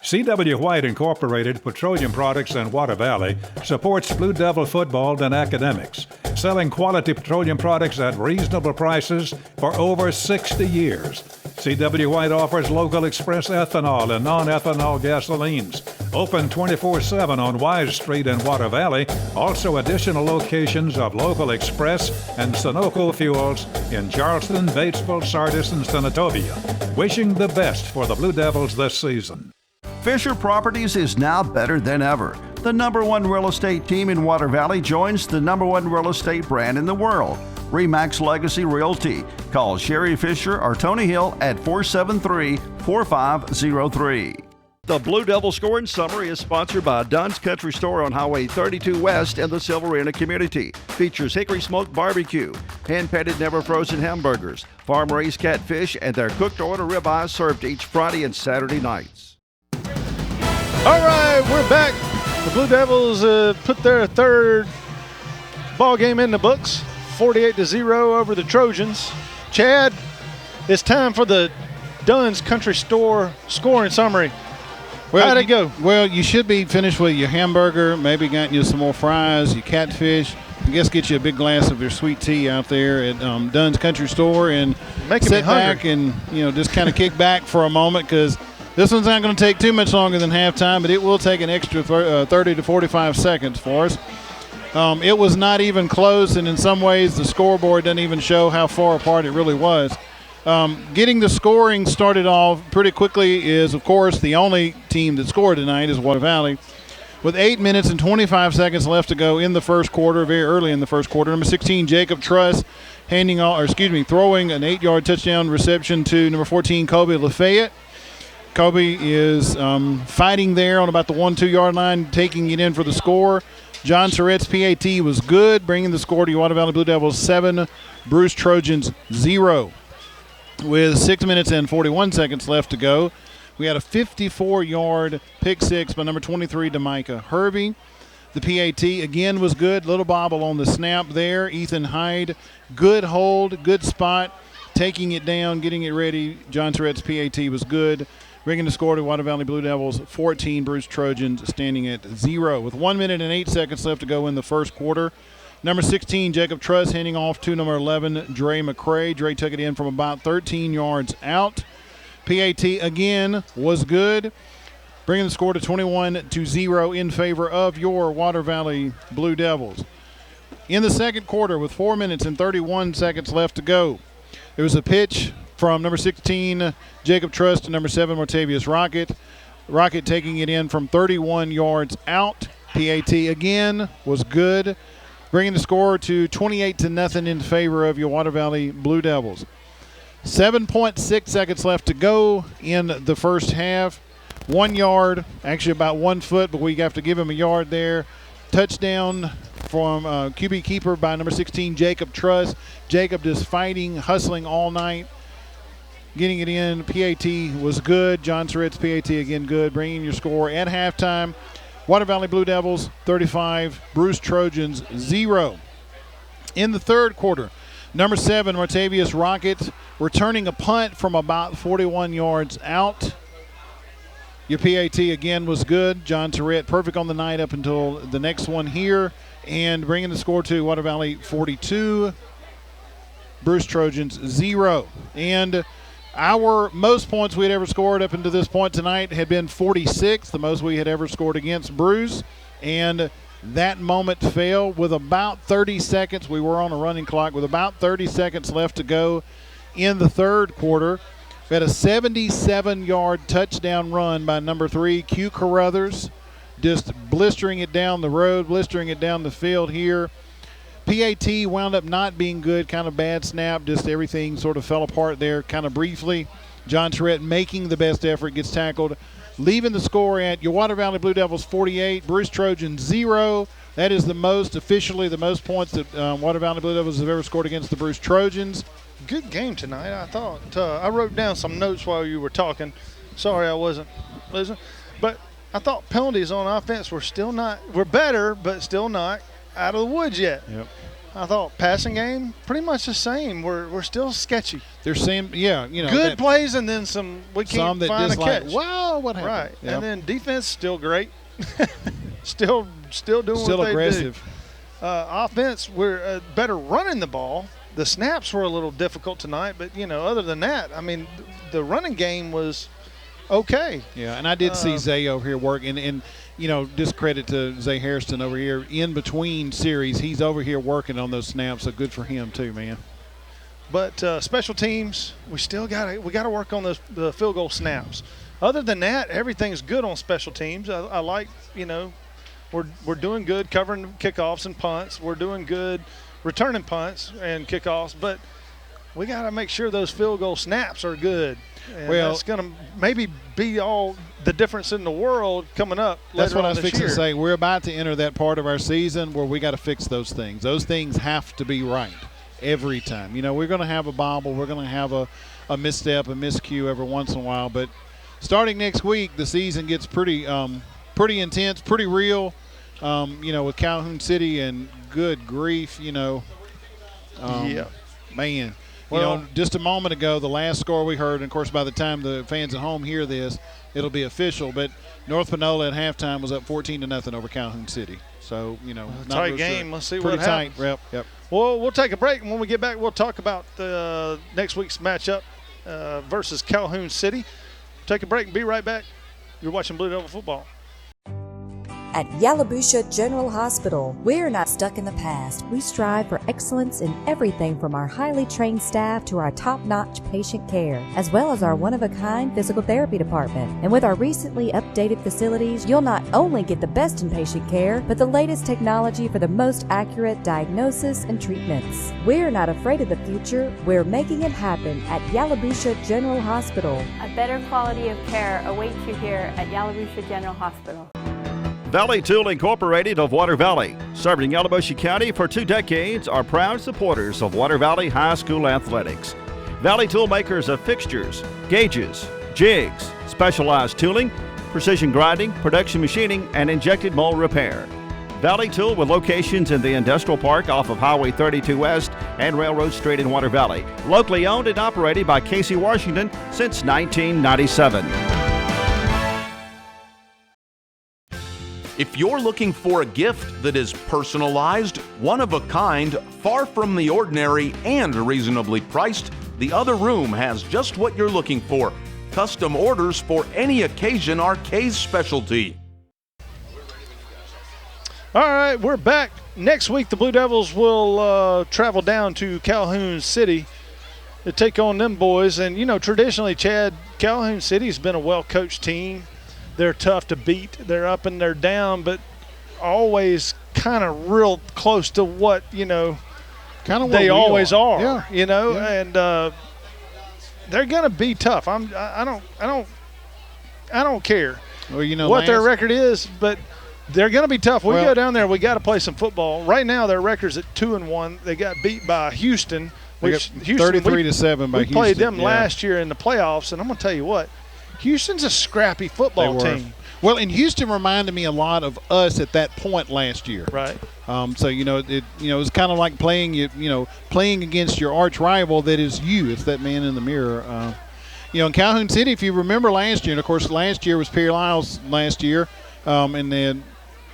C.W. White Incorporated Petroleum Products in Water Valley supports Blue Devil football and academics, selling quality petroleum products at reasonable prices for over 60 years. C.W. White offers local express ethanol and non-ethanol gasolines. Open 24/7 on Wise Street in Water Valley. Also additional locations of local express and Sunoco fuels in Charleston, Batesville, Sardis, and Senatobia. Wishing the best for the Blue Devils this season. Fisher Properties is now better than ever. The #1 real estate team in Water Valley joins the #1 real estate brand in the world, RE/MAX Legacy Realty. Call Sherry Fisher or Tony Hill at 473-4503. The Blue Devil Scoring Summary is sponsored by Dunn's Country Store on Highway 32 West in the Silverina community. Features hickory smoked barbecue, hand-patted never frozen hamburgers, farm-raised catfish, and their cooked-to-order ribeyes served each Friday and Saturday nights. All right, we're back. The Blue Devils put their third ball game in the books, 48-0 over the Trojans. Chad, it's time for the Dunn's Country Store scoring summary. How'd it go? Well, you should be finished with your hamburger, maybe gotten you some more fries, your catfish. I guess get you a big glass of your sweet tea out there at Dunn's Country Store and sit back and just kind of kick back for a moment, because this one's not going to take too much longer than halftime, but it will take an extra 30 to 45 seconds for us. It was not even close, and in some ways the scoreboard doesn't even show how far apart it really was. Getting the scoring started off pretty quickly is, of course, the only team that scored tonight is Water Valley. With 8 minutes and 25 seconds left to go in the first quarter, very early in the first quarter, number 16, Jacob Truss, throwing an 8-yard touchdown reception to number 14, Kobe Lafayette. Kobe is fighting there on about the 1-2 yard line, taking it in for the score. John Surrett's PAT was good, bringing the score to Water Valley Blue Devils 7, Bruce Trojans 0. With 6 minutes and 41 seconds left to go, we had a 54-yard pick six by number 23, Demika Hervey. The PAT again was good, little bobble on the snap there. Ethan Hyde, good hold, good spot, taking it down, getting it ready. John Surrett's PAT was good. Bringing the score to Water Valley Blue Devils 14, Bruce Trojans standing at 0. With 1 minute and 8 seconds left to go in the first quarter, number 16, Jacob Truss, handing off to number 11, Dre McCray. Dre took it in from about 13 yards out. PAT again was good, bringing the score to 21-0 in favor of your Water Valley Blue Devils. In the second quarter, with 4 minutes and 31 seconds left to go, there was a pitch from number 16, Jacob Truss, to number 7, Martavius Rocket. Rocket taking it in from 31 yards out. PAT again was good, bringing the score to 28-0 in favor of your Water Valley Blue Devils. 7.6 seconds left to go in the first half. 1 yard, actually about 1 foot, but we have to give him a yard there. Touchdown from QB keeper by number 16, Jacob Truss. Jacob just fighting, hustling all night, getting it in. PAT was good. John Surrett's PAT again good, bringing your score at halftime. Water Valley Blue Devils 35, Bruce Trojans 0. In the third quarter, number 7, Martavius Rocket, returning a punt from about 41 yards out. Your PAT again was good. John Surrett perfect on the night up until the next one here, and bringing the score to Water Valley 42, Bruce Trojans 0. And Our most points we had ever scored up until this point tonight had been 46, the most we had ever scored against Bruce. And that moment fell with about 30 seconds. We were on a running clock with about 30 seconds left to go in the third quarter. We had a 77-yard touchdown run by number 3, Q Carruthers, just blistering it down the road, blistering it down the field here. PAT wound up not being good, kind of bad snap, just everything sort of fell apart there kind of briefly. John Charette making the best effort, gets tackled, leaving the score at your Water Valley Blue Devils 48, Bruce Trojans 0. That is officially the most points that Water Valley Blue Devils have ever scored against the Bruce Trojans. Good game tonight, I thought. I wrote down some notes while you were talking. Sorry I wasn't listening. But I thought penalties on offense were better, but still not out of the woods yet. Yep. I thought passing game pretty much the same. We're still sketchy. There's good plays and then some we can't find a catch. Wow, what happened? Right, yep. And then defense still great, still doing what they aggressive. do. Offense, we're better running the ball. The snaps were a little difficult tonight, but other than that, I mean, the running game was okay. Yeah, and I did see Zay over here work, and just credit to Zay Hairston over here. In between series, he's over here working on those snaps, so good for him too, man. But special teams, we gotta work on the field goal snaps. Other than that, everything's good on special teams. I like, we're doing good covering kickoffs and punts. We're doing good returning punts and kickoffs, but we got to make sure those field goal snaps are good. And that's going to maybe be all the difference in the world coming up. That's what I was fixing to say. We're about to enter that part of our season where we got to fix those things. Those things have to be right every time. We're going to have a bobble. We're going to have a misstep, a miscue every once in a while. But starting next week, the season gets pretty intense, pretty real. With Calhoun City, and good grief, man. Just a moment ago, the last score we heard, and of course by the time the fans at home hear this, it'll be official, but North Panola at halftime was up 14-0 over Calhoun City. So, tight game. Let's see what happens. Pretty tight. Yep. Well, we'll take a break, and when we get back, we'll talk about the next week's matchup versus Calhoun City. Take a break and be right back. You're watching Blue Devil Football. At Yalobusha General Hospital, we're not stuck in the past. We strive for excellence in everything from our highly trained staff to our top-notch patient care, as well as our one-of-a-kind physical therapy department. And with our recently updated facilities, you'll not only get the best in patient care, but the latest technology for the most accurate diagnosis and treatments. We're not afraid of the future. We're making it happen at Yalobusha General Hospital. A better quality of care awaits you here at Yalobusha General Hospital. Valley Tool Incorporated of Water Valley, serving Yalobusha County for 2 decades, are proud supporters of Water Valley High School athletics. Valley Tool makers of fixtures, gauges, jigs, specialized tooling, precision grinding, production machining, and injected mold repair. Valley Tool with locations in the Industrial Park off of Highway 32 West and Railroad Street in Water Valley. Locally owned and operated by Casey Washington since 1997. If you're looking for a gift that is personalized, one of a kind, far from the ordinary, and reasonably priced, The Other Room has just what you're looking for. Custom orders for any occasion are Kay's specialty. All right, we're back. Next week, the Blue Devils will travel down to Calhoun City to take on them boys. And, traditionally, Chad, Calhoun City's been a well-coached team. They're tough to beat. They're up and they're down, but always kind of real close to what, kind of they always are. Yeah. And they're going to be tough. I don't care what their record is, but they're going to be tough. We go down there, we got to play some football. Right now, their record's at 2-1. They got beat by Houston. Which Houston 33-7 by Houston. We played them last year in the playoffs, and I'm going to tell you what, Houston's a scrappy football team. Well, and Houston reminded me a lot of us at that point last year. Right. So it was kind of like playing against your arch rival that is you. It's that man in the mirror. In Calhoun City, if you remember last year, and of course last year was Perry Lyles last year, and then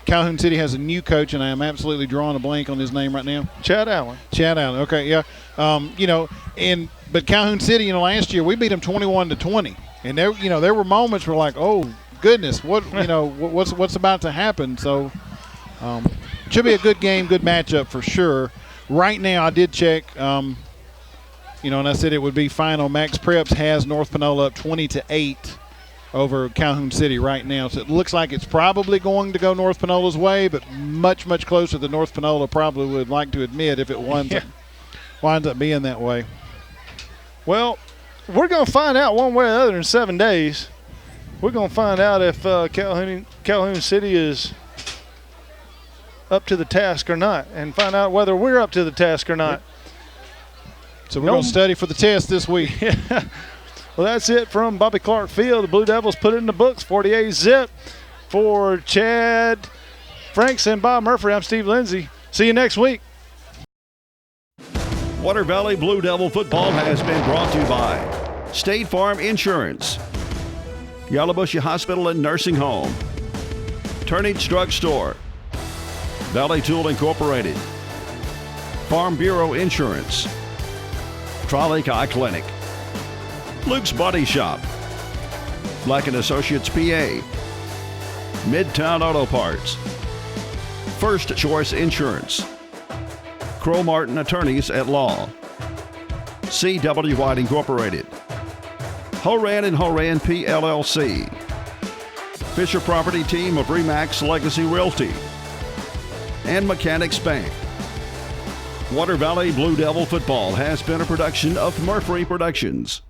Calhoun City has a new coach, and I am absolutely drawing a blank on his name right now. Chad Allen. Chad Allen. Okay, yeah. But Calhoun City, last year we beat them 21-20, and there were moments where like, oh goodness, what's about to happen? So, should be a good game, good matchup for sure. Right now, I did check. And I said it would be final. Max Preps has North Panola up 20-8 over Calhoun City right now. So it looks like it's probably going to go North Panola's way, but much, much closer than North Panola probably would like to admit if it winds up being that way. Well, we're going to find out one way or the other in 7 days. We're going to find out if Calhoun City is up to the task or not, and find out whether we're up to the task or not. So we're going to study for the test this week. Well, that's it from Bobby Clark Field. The Blue Devils put it in the books, 48-zip. For Chad Franks and Bob Murphy, I'm Steve Lindsay. See you next week. Water Valley Blue Devil football has been brought to you by State Farm Insurance, Yalobusha Hospital and Nursing Home, Turnage Drug Store, Valley Tool Incorporated, Farm Bureau Insurance, Tri-Lake Eye Clinic, Luke's Body Shop, Black & Associates PA, Midtown Auto Parts, First Choice Insurance, Crow Martin Attorneys at Law, C.W. White Incorporated, Horan & Horan PLLC, Fisher Property Team of Remax Legacy Realty, and Mechanics Bank. Water Valley Blue Devil football has been a production of Murphy Productions.